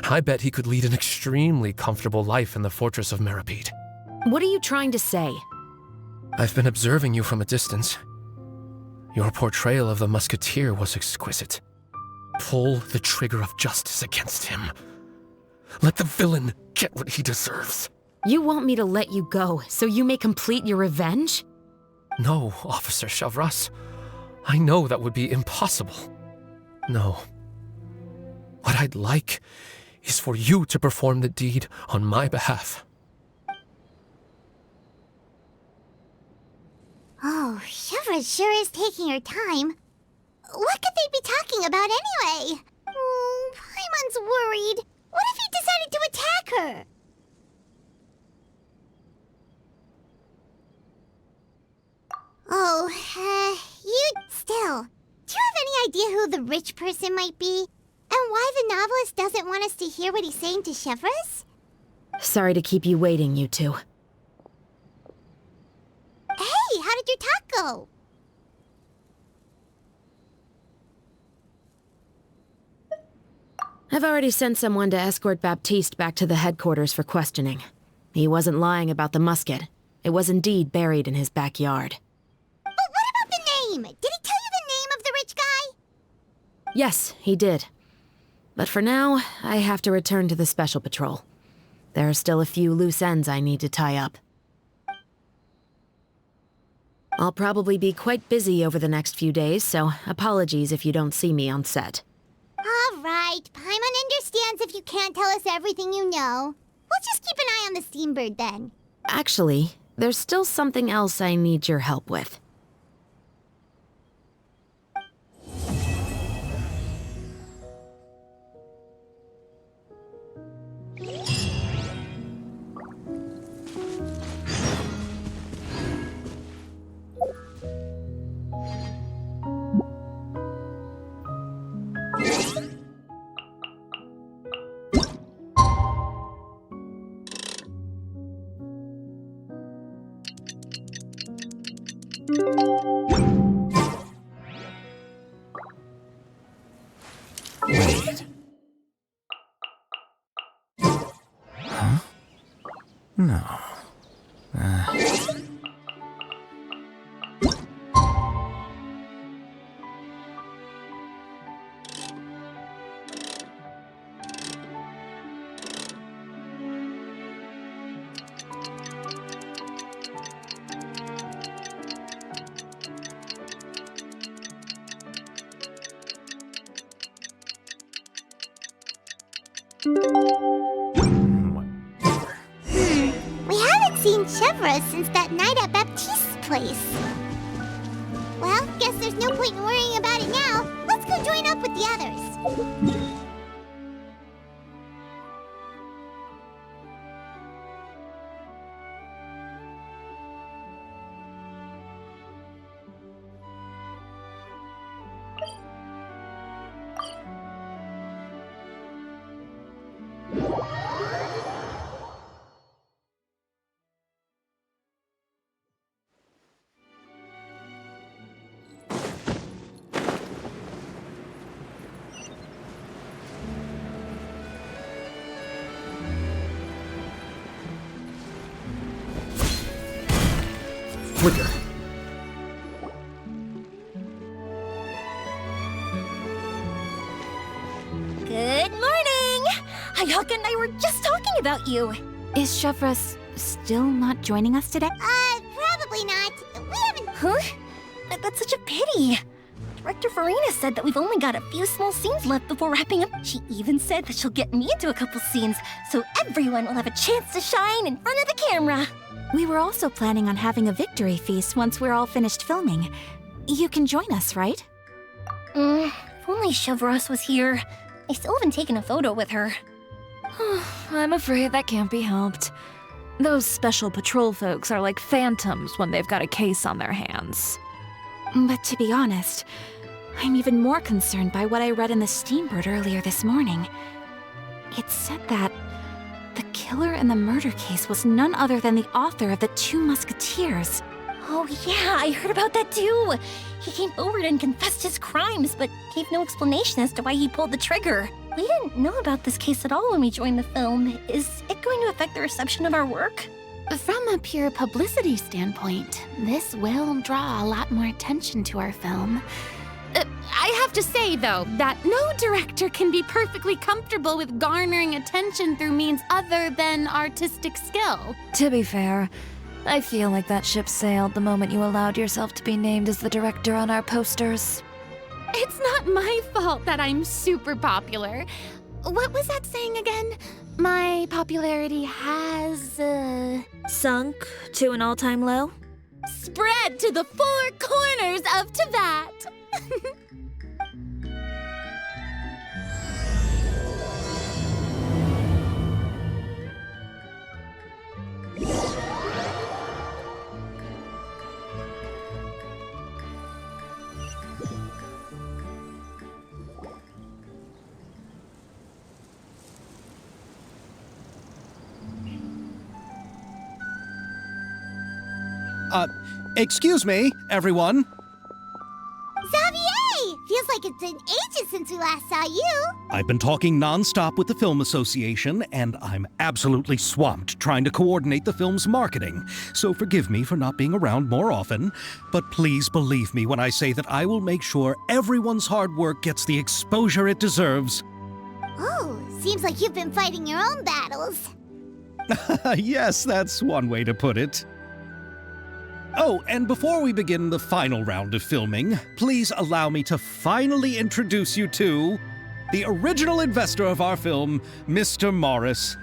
I bet he could lead an extremely comfortable life in the fortress of Meripede. What are you trying to say? I've been observing you from a distance. Your portrayal of the Musketeer was exquisite. Pull the trigger of justice against him. Let the villain get what he deserves. You want me to let you go so you may complete your revenge? No, Officer Shavras. I know that would be impossible. No. What I'd like is for you to perform the deed on my behalf. Oh, Chevres sure is taking her time. What could they be talking about anyway? Oh, Paimon's worried. What if he decided to attack her? Oh, still. Do you have any idea who the rich person might be? And why the novelist doesn't want us to hear what he's saying to Chevres? Sorry to keep you waiting, you two. Hey, how did your talk go? I've already sent someone to escort Baptiste back to the headquarters for questioning. He wasn't lying about the musket. It was indeed buried in his backyard. But what about the name? Did he tell you the name of the rich guy? Yes, he did. But for now, I have to return to the Special Patrol. There are still a few loose ends I need to tie up. I'll probably be quite busy over the next few days, so apologies if you don't see me on set. All right, Paimon understands if you can't tell us everything you know. We'll just keep an eye on the Steambird then. Actually, there's still something else I need your help with. Wait. Huh? No. We haven't seen Chevra since that night at Baptiste's place. Well, guess there's no point in worrying about it now. Let's go join up with the others. Quicker. Good morning! Hayaka and I were just talking about you. Is Chevra still not joining us today? Probably not. We haven't... Huh? That's such a pity. Director Farina said that we've only got a few small scenes left before wrapping up. She even said that she'll get me into a couple scenes, so everyone will have a chance to shine in front of the camera. We were also planning on having a victory feast once we're all finished filming. You can join us, right? If only Chevros was here. I still haven't taken a photo with her. I'm afraid that can't be helped. Those special patrol folks are like phantoms when they've got a case on their hands. But to be honest, I'm even more concerned by what I read in the Steambird earlier this morning. It said that the killer in the murder case was none other than the author of the 2 Musketeers. Oh yeah, I heard about that too. He came forward and confessed his crimes, but gave no explanation as to why he pulled the trigger. We didn't know about this case at all when we joined the film. Is it going to affect the reception of our work? From a pure publicity standpoint, this will draw a lot more attention to our film. I have to say, though, that no director can be perfectly comfortable with garnering attention through means other than artistic skill. To be fair, I feel like that ship sailed the moment you allowed yourself to be named as the director on our posters. It's not my fault that I'm super popular. What was that saying again? My popularity has, Sunk to an all-time low? spread to the 4 corners of Teyvat. Excuse me, everyone. Xavier! Feels like it's been ages since we last saw you. I've been talking non-stop with the Film Association, and I'm absolutely swamped trying to coordinate the film's marketing. So forgive me for not being around more often, but please believe me when I say that I will make sure everyone's hard work gets the exposure it deserves. Oh, seems like you've been fighting your own battles. Yes, that's one way to put it. Oh, and before we begin the final round of filming, please allow me to finally introduce you to the original investor of our film, Mr. Morris.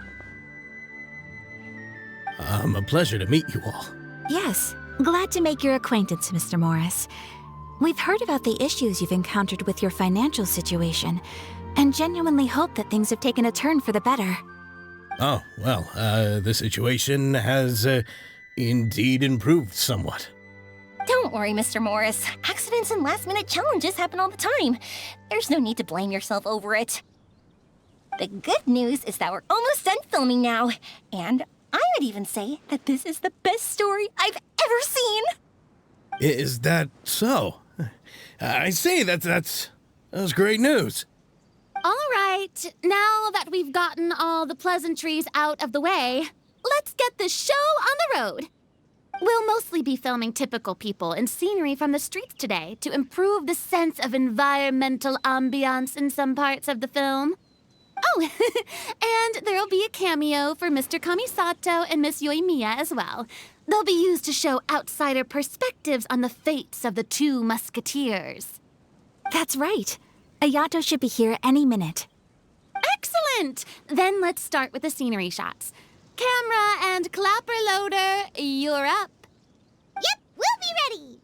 A pleasure to meet you all. Yes, glad to make your acquaintance, Mr. Morris. We've heard about the issues you've encountered with your financial situation, and genuinely hope that things have taken a turn for the better. Oh, well, the situation has indeed improved somewhat. Don't worry, Mr. Morris. Accidents and last-minute challenges happen all the time. There's no need to blame yourself over it. The good news is that we're almost done filming now, and I would even say that this is the best story I've ever seen. Is that so? I see, that's great news. All right, now that we've gotten all the pleasantries out of the way, let's get this show on the road. We'll mostly be filming typical people and scenery from the streets today to improve the sense of environmental ambiance in some parts of the film. Oh, and there'll be a cameo for Mr. Kamisato and Miss Yoimiya as well. They'll be used to show outsider perspectives on the fates of the two Musketeers. That's right. Ayato should be here any minute. Excellent! Then let's start with the scenery shots. Camera and clapper loader, you're up. Yep, we'll be ready.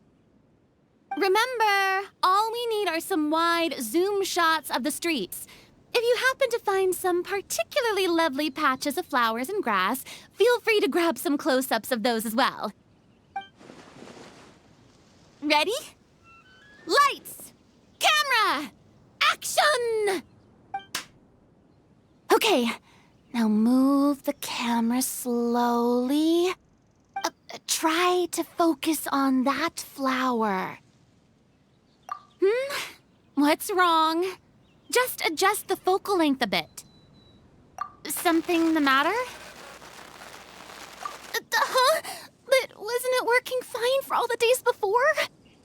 Remember, all we need are some wide zoom shots of the streets. If you happen to find some particularly lovely patches of flowers and grass, feel free to grab some close-ups of those as well. Ready? Lights! Camera! Action! Okay, now move the camera slowly. Try to focus on that flower. What's wrong? Just adjust the focal length a bit. Something the matter? Huh? But wasn't it working fine for all the days before?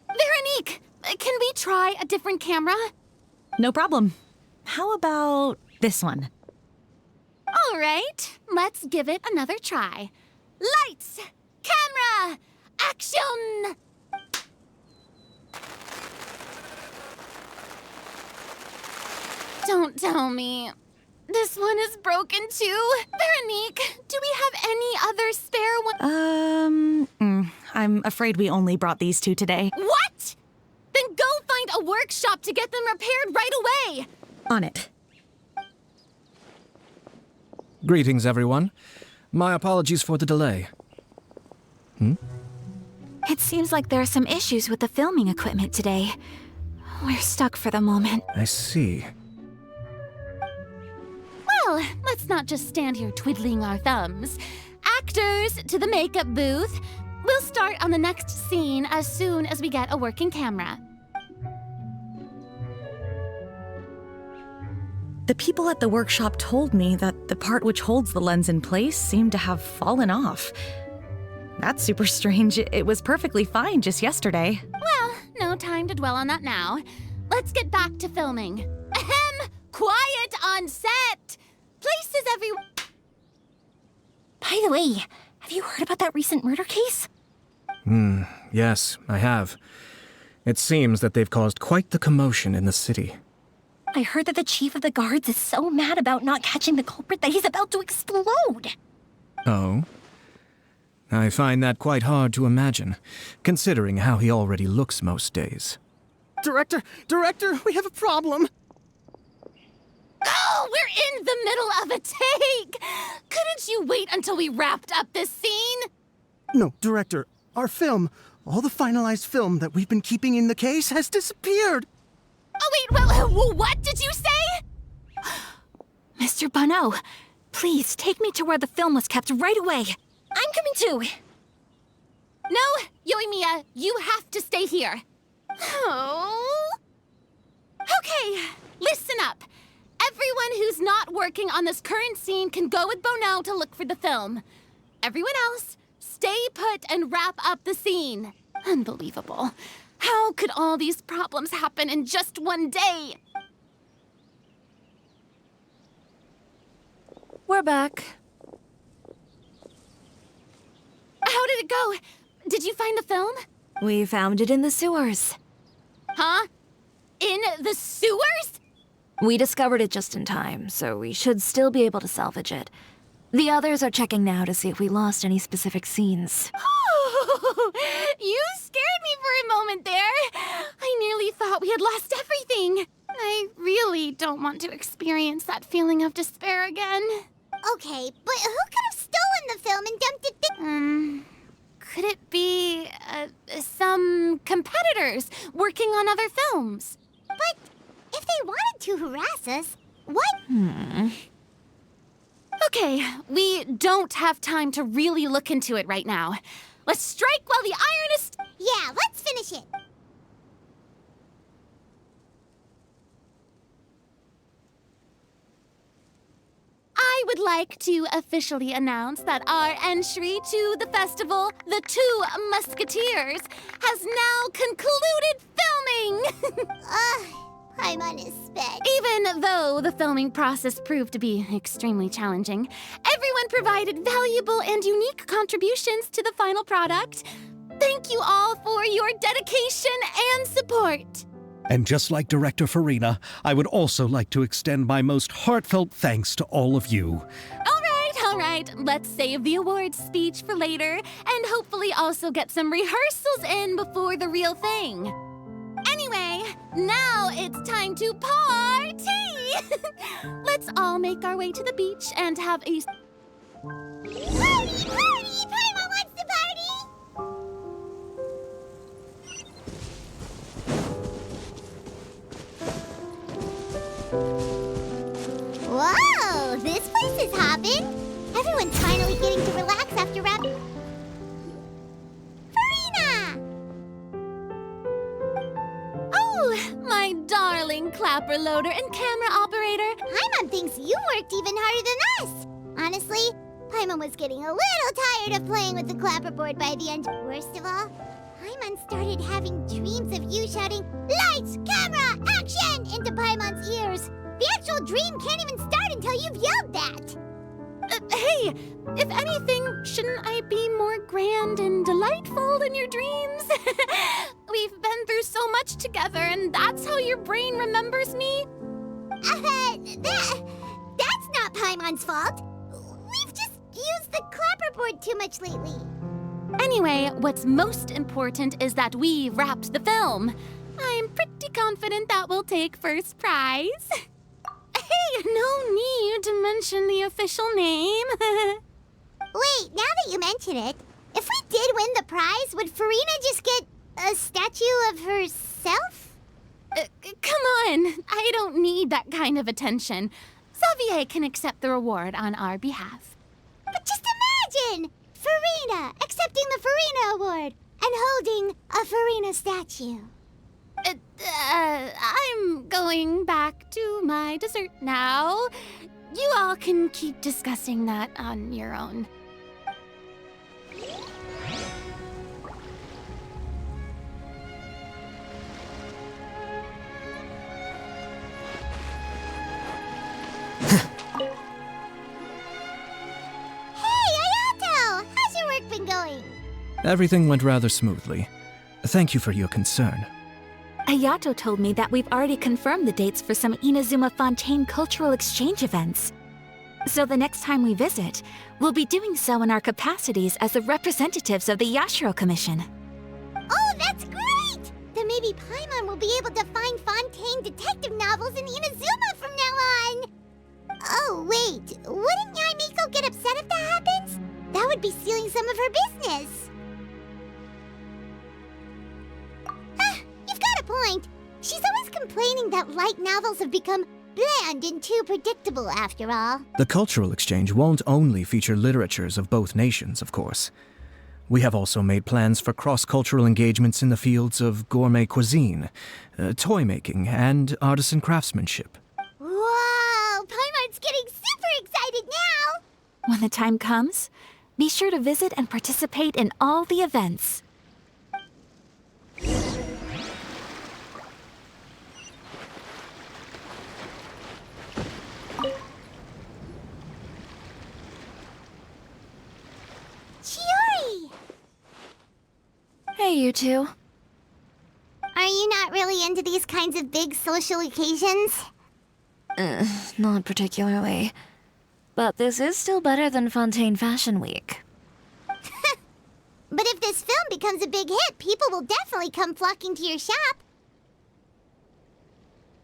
Veronique, can we try a different camera? No problem. How about this one? All right, let's give it another try. Lights! Camera! Action! Don't tell me. This one is broken too. Veronique, do we have any other spare one? I'm afraid we only brought these two today. What? Then go find a workshop to get them repaired right away. On it. Greetings, everyone. My apologies for the delay. It seems like there are some issues with the filming equipment today. We're stuck for the moment. I see. Well, let's not just stand here twiddling our thumbs. Actors, to the makeup booth. We'll start on the next scene as soon as we get a working camera. The people at the workshop told me that the part which holds the lens in place seemed to have fallen off. That's super strange. It was perfectly fine just yesterday. Well, no time to dwell on that now. Let's get back to filming. Ahem! Quiet on set! Places everyone. By the way, have you heard about that recent murder case? Yes, I have. It seems that they've caused quite the commotion in the city. I heard that the chief of the guards is so mad about not catching the culprit that he's about to explode. Oh? I find that quite hard to imagine, considering how he already looks most days. Director, we have a problem. Oh, we're in the middle of a take! Couldn't you wait until we wrapped up this scene? No, Director, our film, all the finalized film that we've been keeping in the case has disappeared. Oh, wait, well, what did you say? Mr. Bono, please take me to where the film was kept right away. I'm coming too. No, Yoimiya, you have to stay here. Oh. Okay, listen up. Everyone who's not working on this current scene can go with Bono to look for the film. Everyone else, stay put and wrap up the scene. Unbelievable. How could all these problems happen in just one day? We're back. How did it go? Did you find the film? We found it in the sewers. Huh? In the sewers? We discovered it just in time, so we should still be able to salvage it. The others are checking now to see if we lost any specific scenes. You scared me for a moment there. I nearly thought we had lost everything. I really don't want to experience that feeling of despair again. Okay, but who could have stolen the film and dumped it Could it be, some competitors working on other films? But if they wanted to harass us, what? Okay, we don't have time to really look into it right now. Let's strike while the iron is... Yeah, let's finish it. I would like to officially announce that our entry to the festival, The Two Musketeers, has now concluded filming! Paimon is sped. Even though the filming process proved to be extremely challenging, everyone provided valuable and unique contributions to the final product. Thank you all for your dedication and support. And just like Director Farina, I would also like to extend my most heartfelt thanks to all of you. All right, let's save the awards speech for later, and hopefully also get some rehearsals in before the real thing. Anyway, now it's time to party! Let's all make our way to the beach and have a... Party! Paimon wants to party! Whoa, this place is hopping. Everyone's finally getting to relax after rap. Farina! Oh, my darling clapper loader and camera operator. Paimon thinks you worked even harder than us. Honestly, Paimon was getting a little tired of playing with the clapperboard by the end. Worst of all, Paimon started having dreams of you shouting, "Lights, camera, action!" into Paimon's ears. The actual dream can't even start until you've yelled that. Hey, if anything, shouldn't I be more grand and delightful than your dreams? We've been through so much together, and that's how your brain remembers me? That's not Paimon's fault. We've just used the clapperboard too much lately. Anyway, what's most important is that we wrapped the film. I'm pretty confident that we'll take first prize. Hey, no need to mention the official name. Wait, now that you mention it, if we did win the prize, would Farina just get a statue of herself? Come on, I don't need that kind of attention. Xavier can accept the reward on our behalf. But just imagine! Farina accepting the Farina Award and holding a Farina statue. I'm going back to my dessert now. You all can keep discussing that on your own. Been going? Everything went rather smoothly. Thank you for your concern. Ayato told me that we've already confirmed the dates for some Inazuma Fontaine cultural exchange events. So the next time we visit, we'll be doing so in our capacities as the representatives of the Yashiro Commission. Oh, that's great! Then maybe Paimon will be able to find Fontaine detective novels in Inazuma from now on! Oh, wait, wouldn't Yaimiko get upset if that happens? That would be stealing some of her business. You've got a point. She's always complaining that light novels have become bland and too predictable after all. The cultural exchange won't only feature literatures of both nations, of course. We have also made plans for cross-cultural engagements in the fields of gourmet cuisine, toy making, and artisan craftsmanship. Whoa! Paimon's getting super excited now! When the time comes, be sure to visit and participate in all the events. Chiori! Hey, you two. Are you not really into these kinds of big social occasions? Not particularly. But this is still better than Fontaine Fashion Week. But if this film becomes a big hit, people will definitely come flocking to your shop.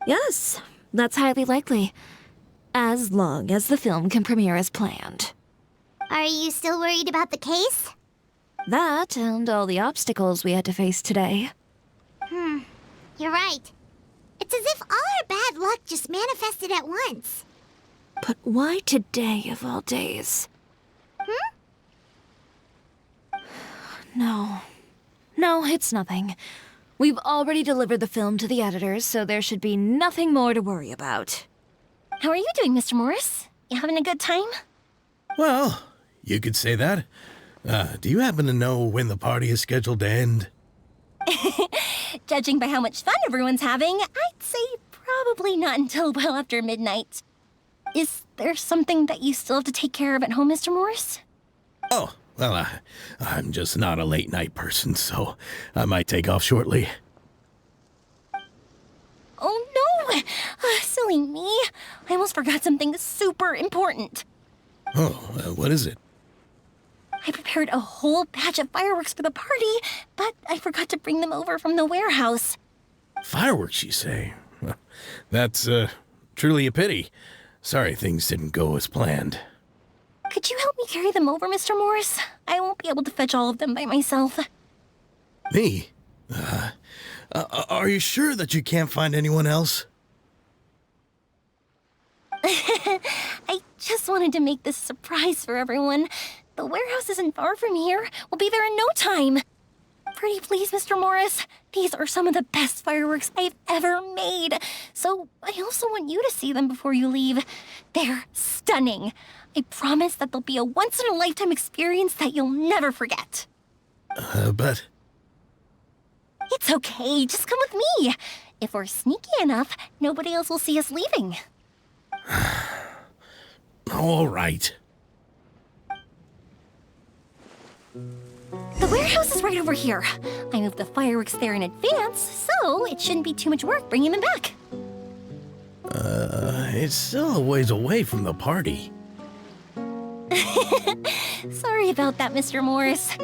Yes, that's highly likely. As long as the film can premiere as planned. Are you still worried about the case? That and all the obstacles we had to face today. You're right. It's as if all our bad luck just manifested at once. But why today of all days? No. No, it's nothing. We've already delivered the film to the editors, so there should be nothing more to worry about. How are you doing, Mr. Morris? You having a good time? Well, you could say that. Do you happen to know when the party is scheduled to end? Judging by how much fun everyone's having, I'd say probably not until well after midnight. Is there something that you still have to take care of at home, Mr. Morris? Oh, well, I'm just not a late night person, so I might take off shortly. Oh no! Silly me. I almost forgot something super important. Oh, what is it? I prepared a whole batch of fireworks for the party, but I forgot to bring them over from the warehouse. Fireworks, you say? Well, that's truly a pity. Sorry things didn't go as planned. Could you help me carry them over, Mr. Morris? I won't be able to fetch all of them by myself. Me? Are you sure that you can't find anyone else? I just wanted to make this a surprise for everyone. The warehouse isn't far from here. We'll be there in no time. Pretty please, Mr. Morris. These are some of the best fireworks I've ever made. So I also want you to see them before you leave. They're stunning. I promise that they'll be a once-in-a-lifetime experience that you'll never forget. But... It's okay. Just come with me. If we're sneaky enough, nobody else will see us leaving. All right. The warehouse is right over here. I moved the fireworks there in advance, so it shouldn't be too much work bringing them back. It's still a ways away from the party. Sorry about that, Mr. Morris.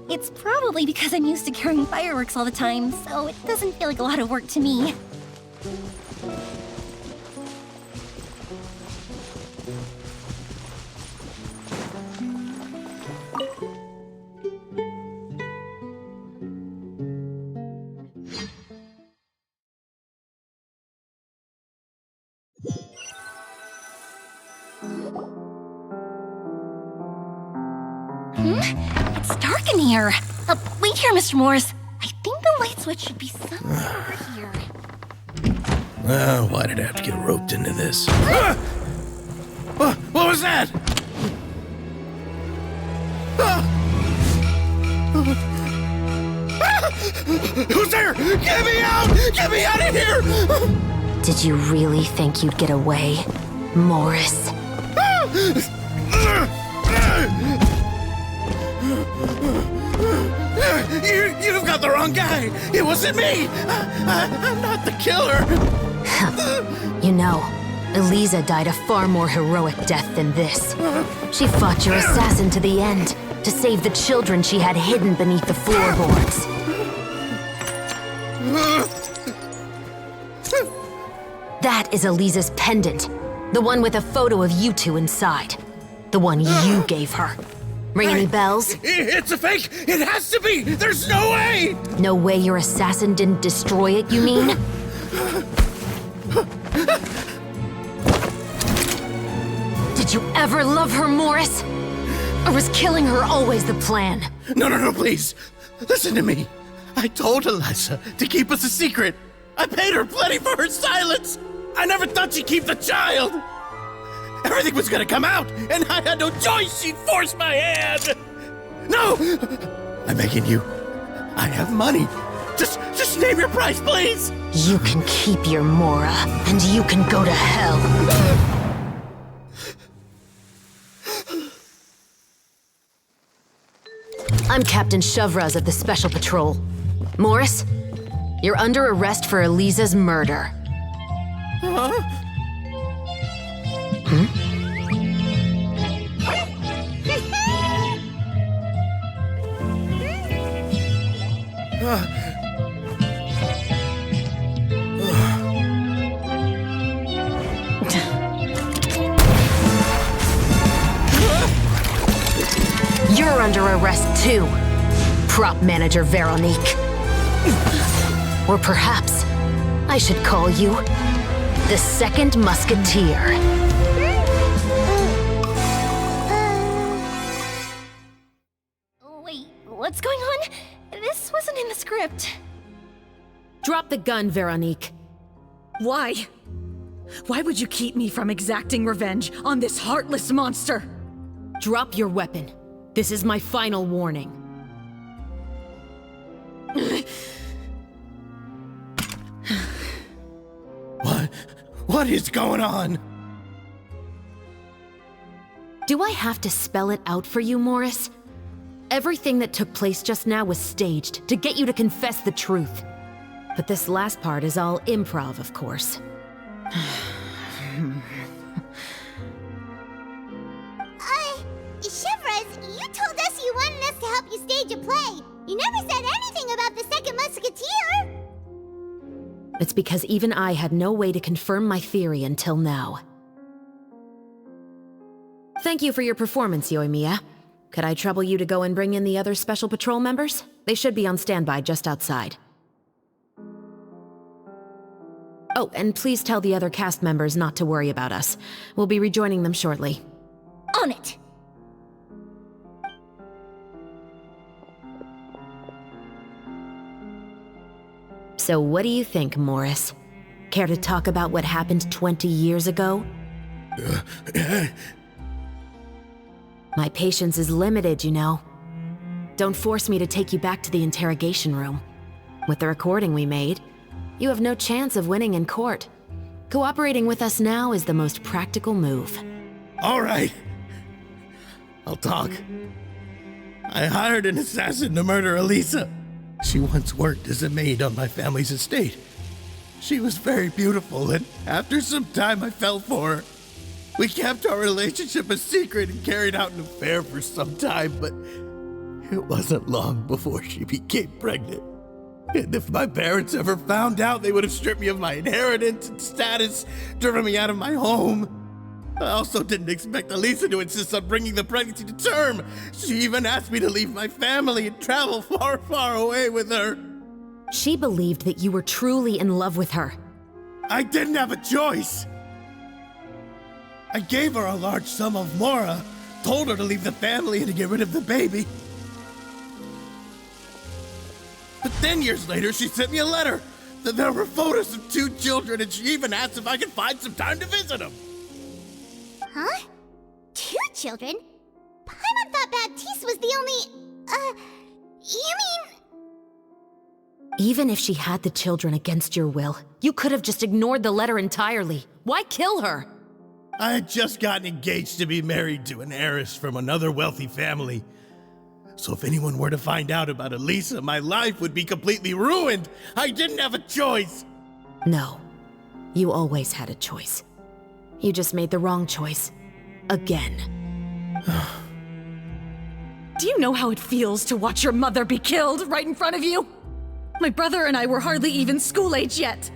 It's probably because I'm used to carrying fireworks all the time, so it doesn't feel like a lot of work to me. It's dark in here. Wait here, Mr. Morris. I think the light switch should be somewhere over here. Why did I have to get roped into this? What was that? Who's there? Get me out! Get me out of here! Did you really think you'd get away, Morris? You've got the wrong guy. It wasn't me. I'm not the killer. You know, Eliza died a far more heroic death than this. She fought your assassin to the end, to save the children she had hidden beneath the floorboards. That is Eliza's pendant, the one with a photo of you two inside. The one you gave her. Ring any bells? It's a fake! It has to be! There's no way! No way your assassin didn't destroy it, you mean? Did you ever love her, Morris? Or was killing her always the plan? No, please. Listen to me. I told Eliza to keep us a secret. I paid her plenty for her silence. I never thought she'd keep the child. Everything was gonna come out, and I had no choice. She forced my hand. No! I'm begging you. I have money. Just name your price, please. You can keep your Mora, and you can go to hell. I'm Captain Shovraz of the Special Patrol. Morris, you're under arrest for Eliza's murder. Huh? You're under arrest too, Prop Manager Veronique. Or perhaps I should call you the Second Musketeer. Wait, what's going on? This wasn't in the script. Drop the gun, Veronique. Why? Why would you keep me from exacting revenge on this heartless monster? Drop your weapon. This is my final warning. What is going on? Do I have to spell it out for you, Morris? Everything that took place just now was staged to get you to confess the truth. But this last part is all improv, of course. Shivers, you told us you wanted us to help you stage a play. You never said anything about the Second Musketeer. It's because even I had no way to confirm my theory until now. Thank you for your performance, Yoimiya. Could I trouble you to go and bring in the other Special Patrol members? They should be on standby just outside. Oh, and please tell the other cast members not to worry about us. We'll be rejoining them shortly. On it! So what do you think, Morris? Care to talk about what happened 20 years ago? My patience is limited, you know. Don't force me to take you back to the interrogation room. With the recording we made, you have no chance of winning in court. Cooperating with us now is the most practical move. All right. I'll talk. I hired an assassin to murder Elisa. She once worked as a maid on my family's estate. She was very beautiful, and after some time I fell for her. We kept our relationship a secret and carried out an affair for some time, but it wasn't long before she became pregnant. And if my parents ever found out, they would have stripped me of my inheritance and status, driven me out of my home. I also didn't expect Elisa to insist on bringing the pregnancy to term. She even asked me to leave my family and travel far, far away with her. She believed that you were truly in love with her. I didn't have a choice. I gave her a large sum of Mora, told her to leave the family and to get rid of the baby. But then years later, she sent me a letter. There were photos of 2 children, and she even asked if I could find some time to visit them. Huh? 2 children? Paimon thought Baptiste was the only... you mean... Even if she had the children against your will, you could have just ignored the letter entirely. Why kill her? I had just gotten engaged to be married to an heiress from another wealthy family. So if anyone were to find out about Elisa, my life would be completely ruined. I didn't have a choice. No, you always had a choice. You just made the wrong choice. Again. Do you know how it feels to watch your mother be killed right in front of you? My brother and I were hardly even school age yet.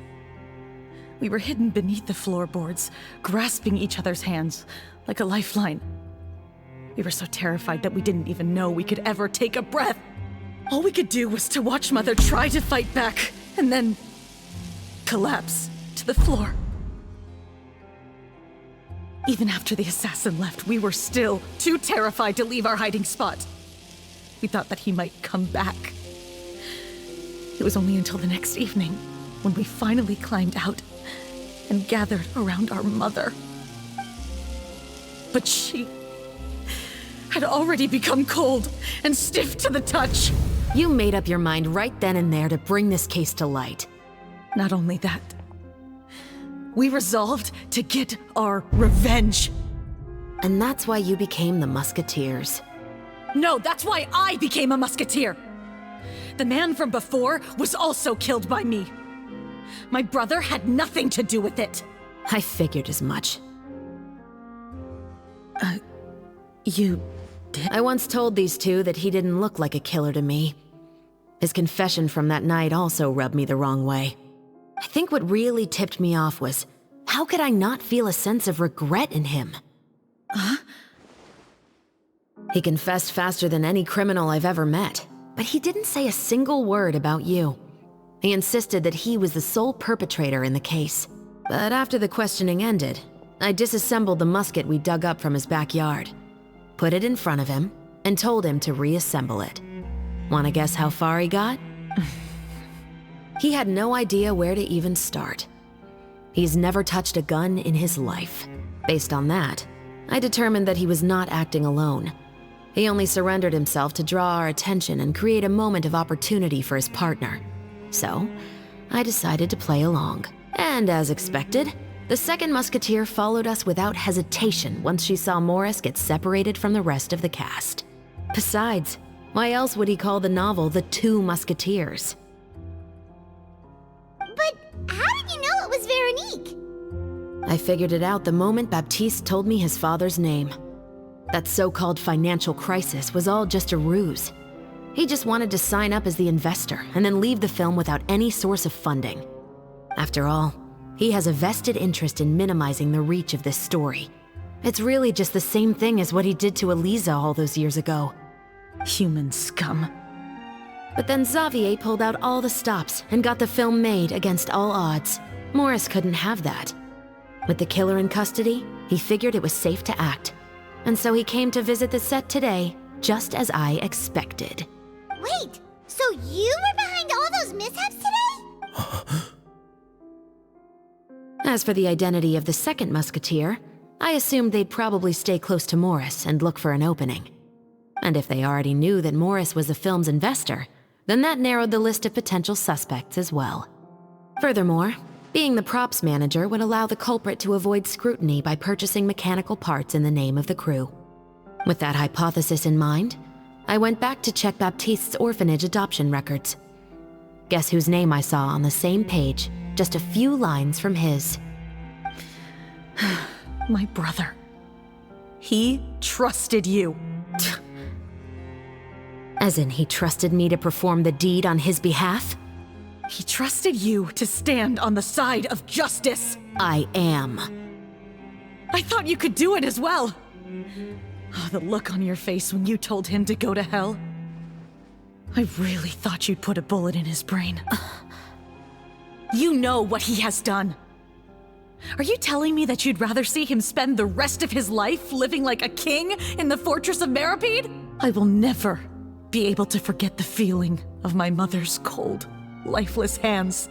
We were hidden beneath the floorboards, grasping each other's hands like a lifeline. We were so terrified that we didn't even know we could ever take a breath. All we could do was to watch Mother try to fight back, and then collapse to the floor. Even after the assassin left, we were still too terrified to leave our hiding spot. We thought that he might come back. It was only until the next evening when we finally climbed out and gathered around our mother. But she had already become cold and stiff to the touch. You made up your mind right then and there to bring this case to light. Not only that, we resolved to get our revenge. And that's why you became the Musketeers. No, that's why I became a musketeer. The man from before was also killed by me. My brother had nothing to do with it. I figured as much. You did? I once told these two that he didn't look like a killer to me. His confession from that night also rubbed me the wrong way. I think what really tipped me off was, how could I not feel a sense of regret in him? Huh? He confessed faster than any criminal I've ever met, but he didn't say a single word about you. He insisted that he was the sole perpetrator in the case. But after the questioning ended, I disassembled the musket we dug up from his backyard, put it in front of him, and told him to reassemble it. Wanna guess how far he got? He had no idea where to even start. He's never touched a gun in his life. Based on that, I determined that he was not acting alone. He only surrendered himself to draw our attention and create a moment of opportunity for his partner. So, I decided to play along. And as expected, the second musketeer followed us without hesitation once she saw Morris get separated from the rest of the cast. Besides, why else would he call the novel The Two Musketeers? But how did you know it was Veronique? I figured it out the moment Baptiste told me his father's name. That so-called financial crisis was all just a ruse. He just wanted to sign up as the investor and then leave the film without any source of funding. After all, he has a vested interest in minimizing the reach of this story. It's really just the same thing as what he did to Eliza all those years ago. Human scum. But then Xavier pulled out all the stops and got the film made against all odds. Morris couldn't have that. With the killer in custody, he figured it was safe to act. And so he came to visit the set today, just as I expected. Wait, so you were behind all those mishaps today? As for the identity of the second musketeer, I assumed they'd probably stay close to Morris and look for an opening. And if they already knew that Morris was the film's investor, then that narrowed the list of potential suspects as well. Furthermore, being the props manager would allow the culprit to avoid scrutiny by purchasing mechanical parts in the name of the crew. With that hypothesis in mind, I went back to check Baptiste's orphanage adoption records. Guess whose name I saw on the same page, just a few lines from his. My brother. He trusted you. As in, he trusted me to perform the deed on his behalf? He trusted you to stand on the side of justice. I am. I thought you could do it as well. Oh, the look on your face when you told him to go to hell. I really thought you'd put a bullet in his brain. You know what he has done. Are you telling me that you'd rather see him spend the rest of his life living like a king in the fortress of Meripede? I will never be able to forget the feeling of my mother's cold, lifeless hands.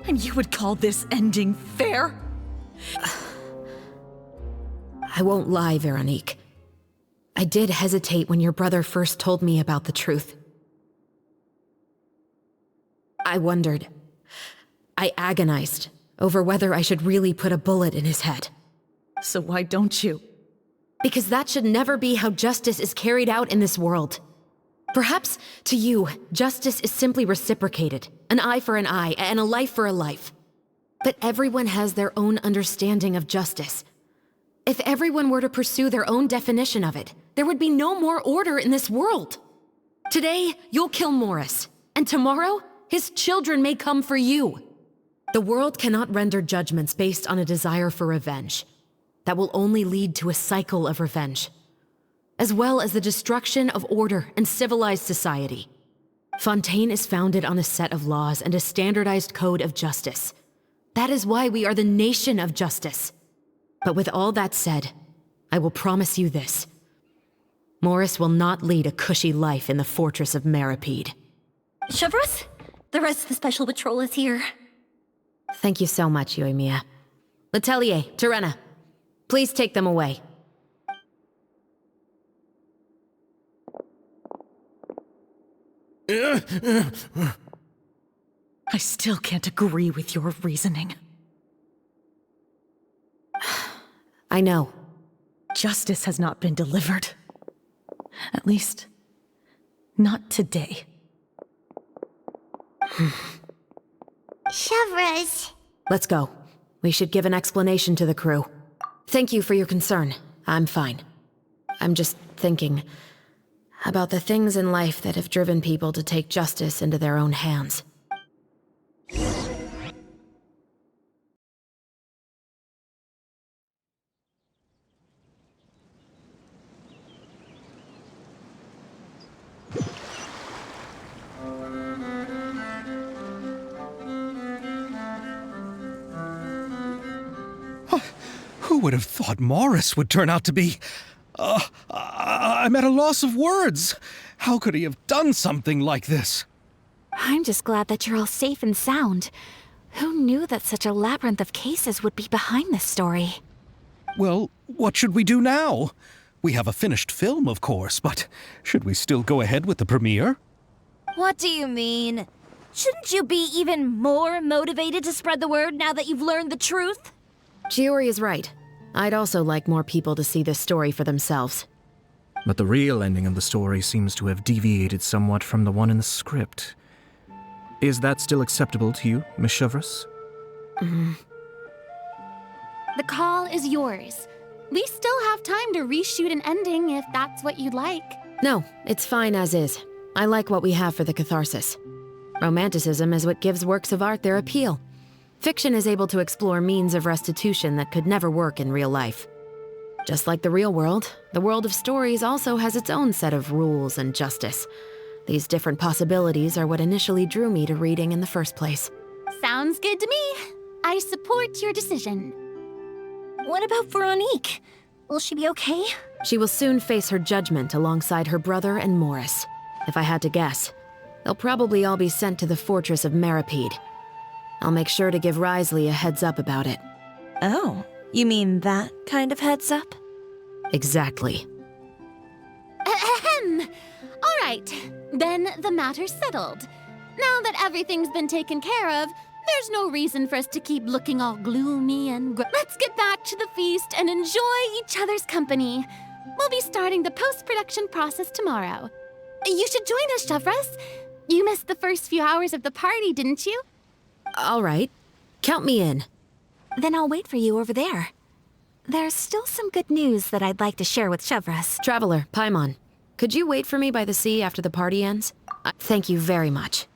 And you would call this ending fair? I won't lie, Veronique. I did hesitate when your brother first told me about the truth. I wondered. I agonized over whether I should really put a bullet in his head. So why don't you? Because that should never be how justice is carried out in this world. Perhaps, to you, justice is simply reciprocated. An eye for an eye, and a life for a life. But everyone has their own understanding of justice. If everyone were to pursue their own definition of it, there would be no more order in this world. Today, you'll kill Morris, and tomorrow, his children may come for you. The world cannot render judgments based on a desire for revenge. That will only lead to a cycle of revenge, as well as the destruction of order and civilized society. Fontaine is founded on a set of laws and a standardized code of justice. That is why we are the nation of justice. But with all that said, I will promise you this. Morris will not lead a cushy life in the fortress of Meripede. Chevros, the rest of the Special Patrol is here. Thank you so much, Yoimiya. Letelier, Terena, please take them away. I still can't agree with your reasoning. I know. Justice has not been delivered. At least, not today. Chevros. Let's go. We should give an explanation to the crew. Thank you for your concern. I'm fine. I'm just thinking about the things in life that have driven people to take justice into their own hands. Who would have thought Morris would turn out to be... I'm at a loss of words. How could he have done something like this? I'm just glad that you're all safe and sound. Who knew that such a labyrinth of cases would be behind this story? Well, what should we do now? We have a finished film, of course, but should we still go ahead with the premiere? What do you mean? Shouldn't you be even more motivated to spread the word now that you've learned the truth? Chiori is right. I'd also like more people to see this story for themselves. But the real ending of the story seems to have deviated somewhat from the one in the script. Is that still acceptable to you, Miss Chevros? The call is yours. We still have time to reshoot an ending if that's what you'd like. No, it's fine as is. I like what we have for the catharsis. Romanticism is what gives works of art their appeal. Fiction is able to explore means of restitution that could never work in real life. Just like the real world, the world of stories also has its own set of rules and justice. These different possibilities are what initially drew me to reading in the first place. Sounds good to me. I support your decision. What about Veronique? Will she be okay? She will soon face her judgment alongside her brother and Morris. If I had to guess, they'll probably all be sent to the fortress of Meripede. I'll make sure to give Risley a heads up about it. Oh, you mean that kind of heads up? Exactly. Ahem. All right, then the matter's settled. Now that everything's been taken care of, there's no reason for us to keep looking all gloomy and let's get back to the feast and enjoy each other's company. We'll be starting the post-production process tomorrow. You should join us, Chevros. You missed the first few hours of the party, didn't you? All right. Count me in. Then I'll wait for you over there. There's still some good news that I'd like to share with Chevros. Traveler, Paimon, could you wait for me by the sea after the party ends? Thank you very much.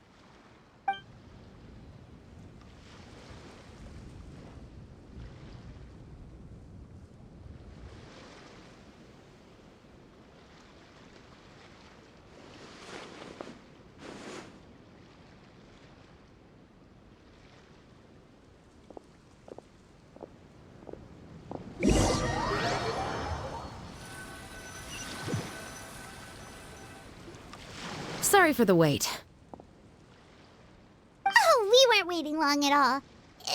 Sorry for the wait. Oh, we weren't waiting long at all.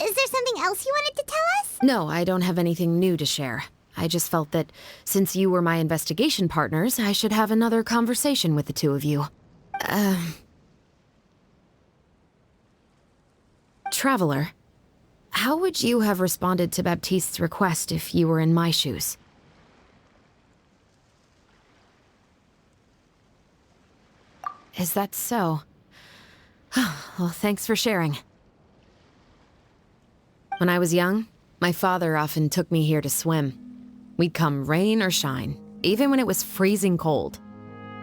Is there something else you wanted to tell us? No, I don't have anything new to share. I just felt that since you were my investigation partners, I should have another conversation with the two of you. Traveler, how would you have responded to Baptiste's request if you were in my shoes? Is that so? Well, thanks for sharing. When I was young, my father often took me here to swim. We'd come rain or shine, even when it was freezing cold.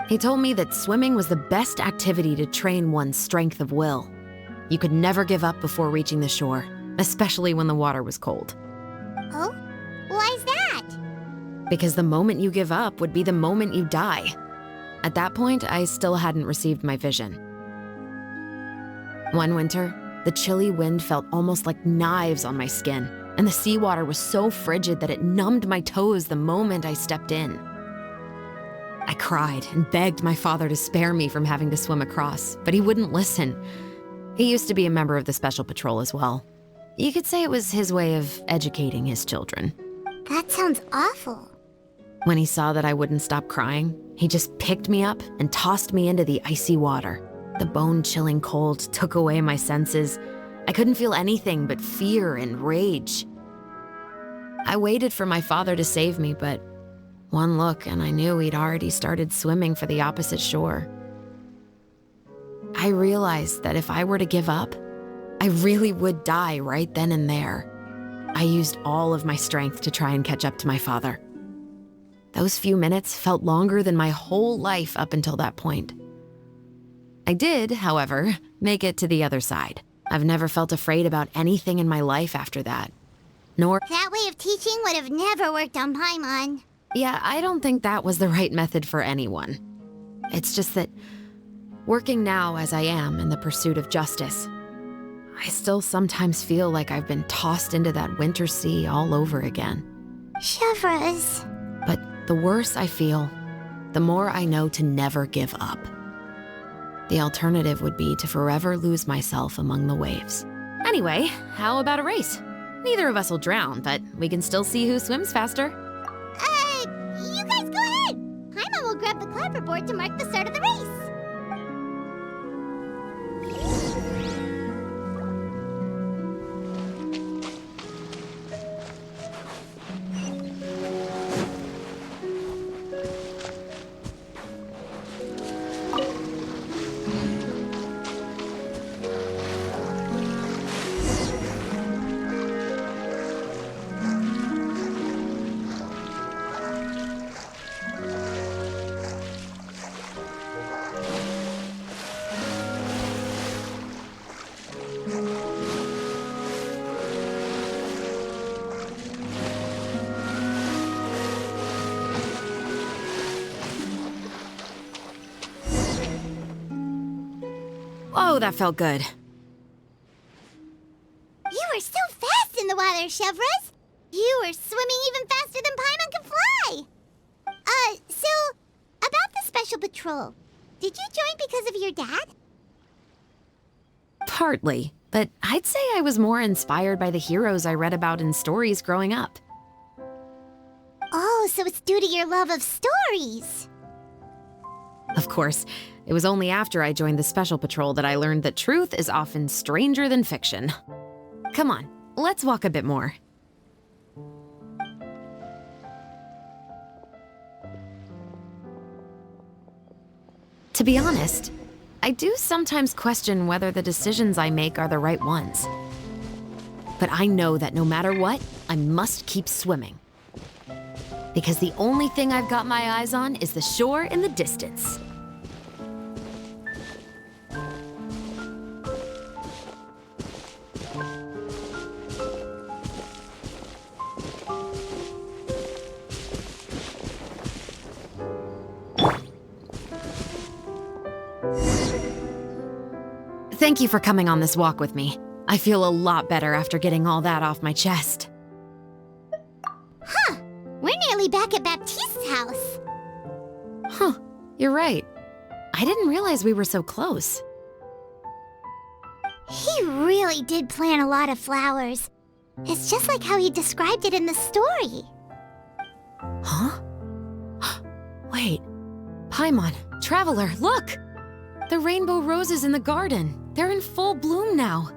He told me that swimming was the best activity to train one's strength of will. You could never give up before reaching the shore, especially when the water was cold. Oh? Why's that? Because the moment you give up would be the moment you die. At that point, I still hadn't received my vision. One winter, the chilly wind felt almost like knives on my skin. and the seawater was so frigid that it numbed my toes the moment I stepped in. I cried and begged my father to spare me from having to swim across, but he wouldn't listen. He used to be a member of the Special Patrol as well. You could say it was his way of educating his children. That sounds awful. When he saw that I wouldn't stop crying, he just picked me up and tossed me into the icy water. The bone-chilling cold took away my senses. I couldn't feel anything but fear and rage. I waited for my father to save me, but one look and I knew he'd already started swimming for the opposite shore. I realized that if I were to give up, I really would die right then and there. I used all of my strength to try and catch up to my father. Those few minutes felt longer than my whole life up until that point. I did, however, make it to the other side. I've never felt afraid about anything in my life after that. Nor— That way of teaching would have never worked on Paimon. Yeah, I don't think that was the right method for anyone. It's just that, working now as I am in the pursuit of justice, I still sometimes feel like I've been tossed into that winter sea all over again. Chevres. But the worse I feel, the more I know to never give up. The alternative would be to forever lose myself among the waves. Anyway, how about a race? Neither of us will drown, but we can still see who swims faster. You guys go ahead. Paimon will grab the clapperboard to mark the start of the race. Oh, that felt good. You were so fast in the water, Chevres. You were swimming even faster than Paimon can fly. So, about the Special Patrol, did you join because of your dad? Partly, but I'd say I was more inspired by the heroes I read about in stories growing up. Oh, so it's due to your love of stories. Of course, it was only after I joined the Special Patrol that I learned that truth is often stranger than fiction. Come on, let's walk a bit more. To be honest, I do sometimes question whether the decisions I make are the right ones. But I know that no matter what, I must keep swimming. Because the only thing I've got my eyes on is the shore in the distance. Thank you for coming on this walk with me. I feel a lot better after getting all that off my chest. Huh. We're nearly back at Baptiste's house. Huh, you're right. I didn't realize we were so close. He really did plant a lot of flowers. It's just like how he described it in the story. Huh? Wait. Paimon, Traveler, look! The rainbow roses in the garden. They're in full bloom now.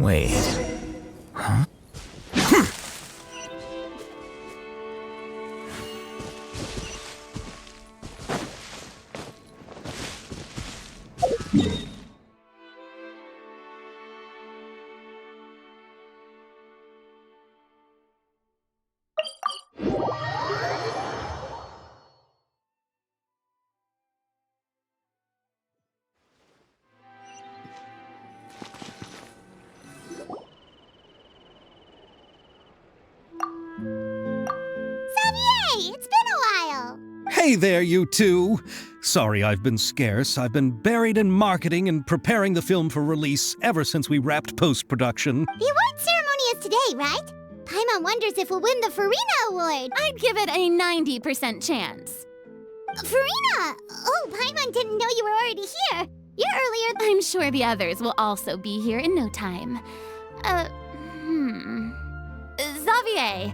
Wait. Huh? Xavier, it's been a while. Hey there, you two! Sorry I've been scarce. I've been buried in marketing and preparing the film for release ever since we wrapped post-production. The award ceremony is today, right? Paimon wonders if we'll win the Farina Award. I'd give it a 90% chance. Farina! Oh, Paimon didn't know you were already here. You're earlier. I'm sure the others will also be here in no time. Xavier,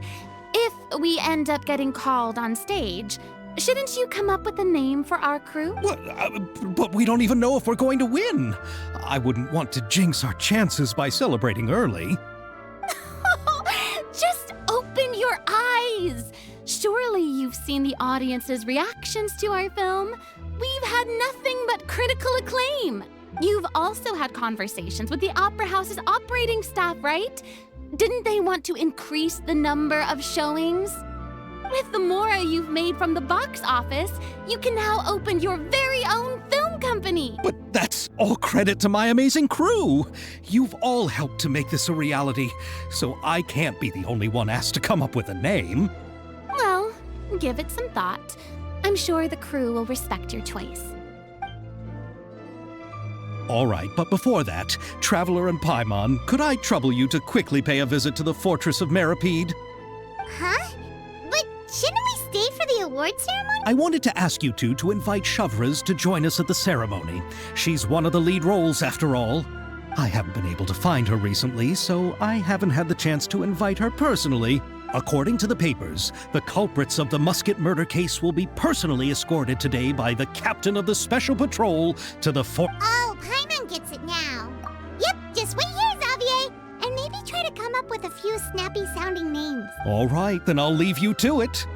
if we end up getting called on stage, shouldn't you come up with a name for our crew? But we don't even know if we're going to win. I wouldn't want to jinx our chances by celebrating early. Just open your eyes! Surely you've seen the audience's reactions to our film. We've had nothing but critical acclaim. You've also had conversations with the Opera House's operating staff, right? Didn't they want to increase the number of showings? With the mora you've made from the box office, you can now open your very own film company. But that's all credit to my amazing crew. You've all helped to make this a reality, so I can't be the only one asked to come up with a name. Well, give it some thought. I'm sure the crew will respect your choice. All right, but before that, Traveler and Paimon, could I trouble you to quickly pay a visit to the Fortress of Meripede? Huh? But shouldn't we stay for the award ceremony? I wanted to ask you two to invite Shavraz to join us at the ceremony. She's one of the lead roles, after all. I haven't been able to find her recently, so I haven't had the chance to invite her personally. According to the papers, the culprits of the Musket murder case will be personally escorted today by the captain of the Special Patrol to the Oh, Paimon gets it now. Yep, just wait here, Xavier, and maybe try to come up with a few snappy-sounding names. All right, then I'll leave you to it.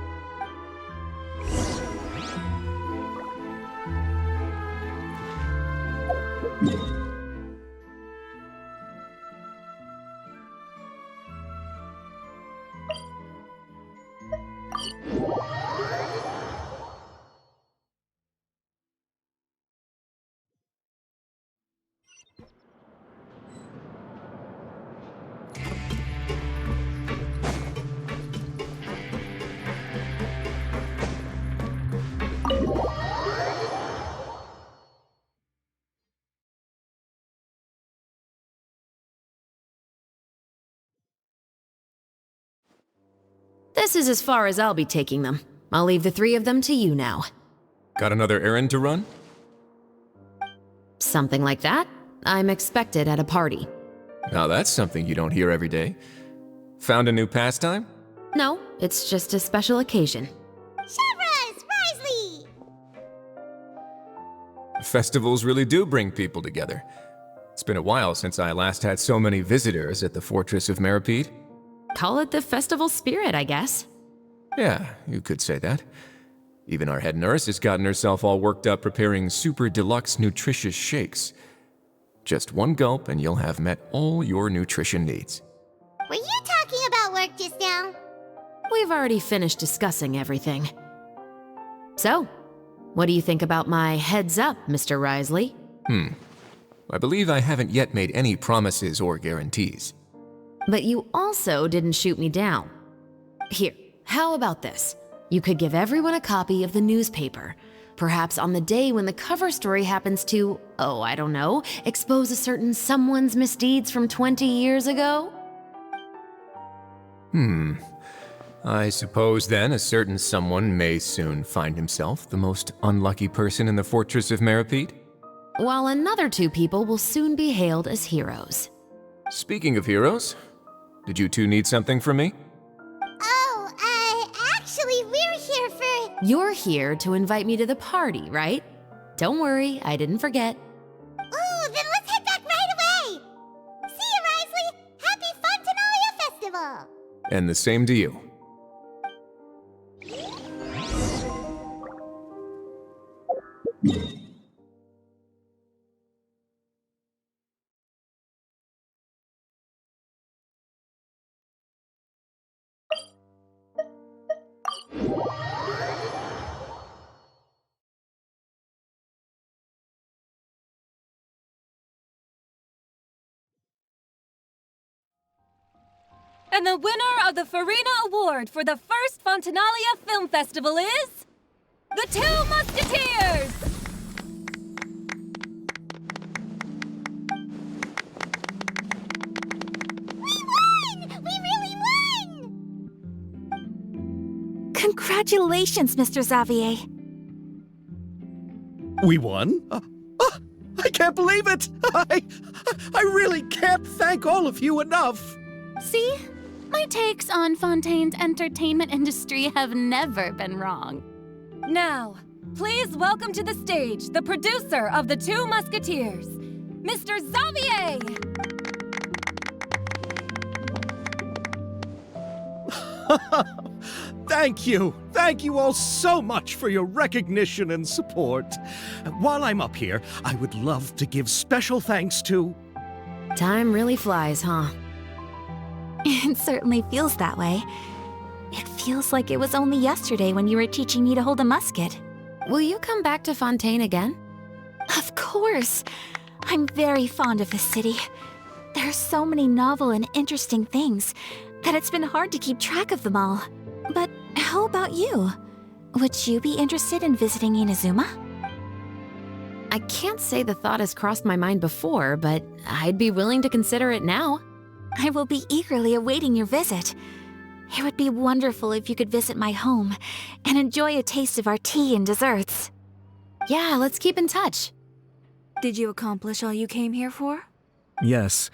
This is as far as I'll be taking them. I'll leave the three of them to you now. Got another errand to run? Something like that. I'm expected at a party. Now that's something you don't hear every day. Found a new pastime? No, it's just a special occasion. Shavraz! Risley! Festivals really do bring people together. It's been a while since I last had so many visitors at the Fortress of Meripede. Call it the festival spirit, I guess. Yeah, you could say that. Even our head nurse has gotten herself all worked up preparing super deluxe nutritious shakes. Just one gulp and you'll have met all your nutrition needs. Were you talking about work just now? We've already finished discussing everything. So, what do you think about my heads up, Mr. Risley? I believe I haven't yet made any promises or guarantees. But you also didn't shoot me down. Here, how about this? You could give everyone a copy of the newspaper. Perhaps on the day when the cover story happens to, oh, I don't know, expose a certain someone's misdeeds from 20 years ago? I suppose then a certain someone may soon find himself the most unlucky person in the Fortress of Meripede? While another two people will soon be hailed as heroes. Speaking of heroes, did you two need something from me? Oh, actually, we're here for... You're here to invite me to the party, right? Don't worry, I didn't forget. Ooh, then let's head back right away! See you, Risley! And the same to you. And the winner of the Farina Award for the first Fontanalia Film Festival is... the Two Musketeers! We really won! Congratulations, Mr. Xavier. We won? I can't believe it! I really can't thank all of you enough! See? My takes on Fontaine's entertainment industry have never been wrong. Now, please welcome to the stage the producer of the Two Musketeers, Mr. Xavier! Thank you. Thank you all so much for your recognition and support. While I'm up here, I would love to give special thanks to... Time really flies, huh? It certainly feels that way. It feels like it was only yesterday when you were teaching me to hold a musket. Will you come back to Fontaine again? Of course! I'm very fond of this city. There are so many novel and interesting things that it's been hard to keep track of them all. But how about you? Would you be interested in visiting Inazuma? I can't say the thought has crossed my mind before, but I'd be willing to consider it now. I will be eagerly awaiting your visit. It would be wonderful if you could visit my home and enjoy a taste of our tea and desserts. Yeah, let's keep in touch. Did you accomplish all you came here for? Yes.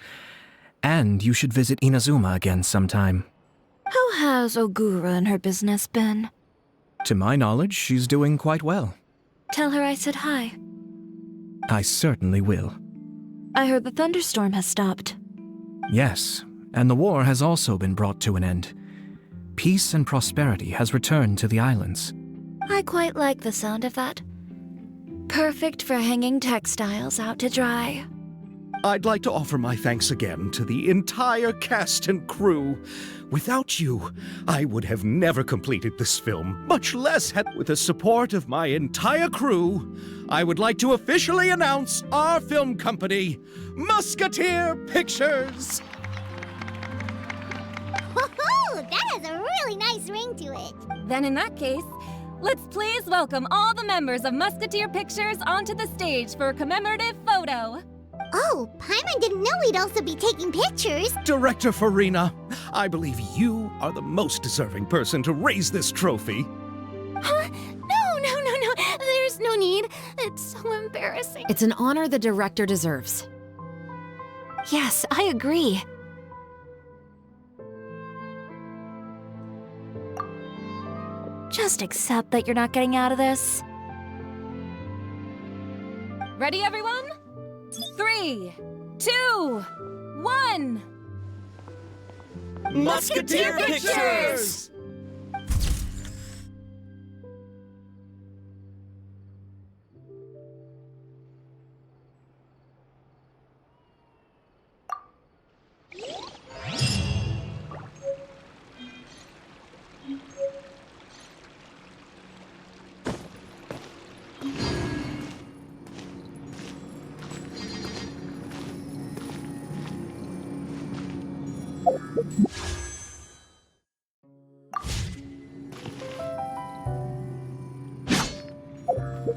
And you should visit Inazuma again sometime. How has Ogura and her business been? To my knowledge, she's doing quite well. Tell her I said hi. I certainly will. I heard the thunderstorm has stopped. Yes, and the war has also been brought to an end. Peace and prosperity has returned to the islands. I quite like the sound of that. Perfect for hanging textiles out to dry. I'd like to offer my thanks again to the entire cast and crew. Without you, I would have never completed this film, much less had with the support of my entire crew. I would like to officially announce our film company, Musketeer Pictures! Woohoo! That has a really nice ring to it. Then in that case, let's please welcome all the members of Musketeer Pictures onto the stage for a commemorative photo. Oh, Paimon didn't know we'd also be taking pictures. Director Farina, I believe you are the most deserving person to raise this trophy. Huh? No. There's no need. It's so embarrassing. It's an honor the director deserves. Yes, I agree. Just accept that you're not getting out of this. Ready, everyone? 3, 2, 1. Musketeer Pictures!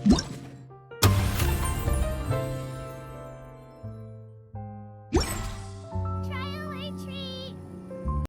What?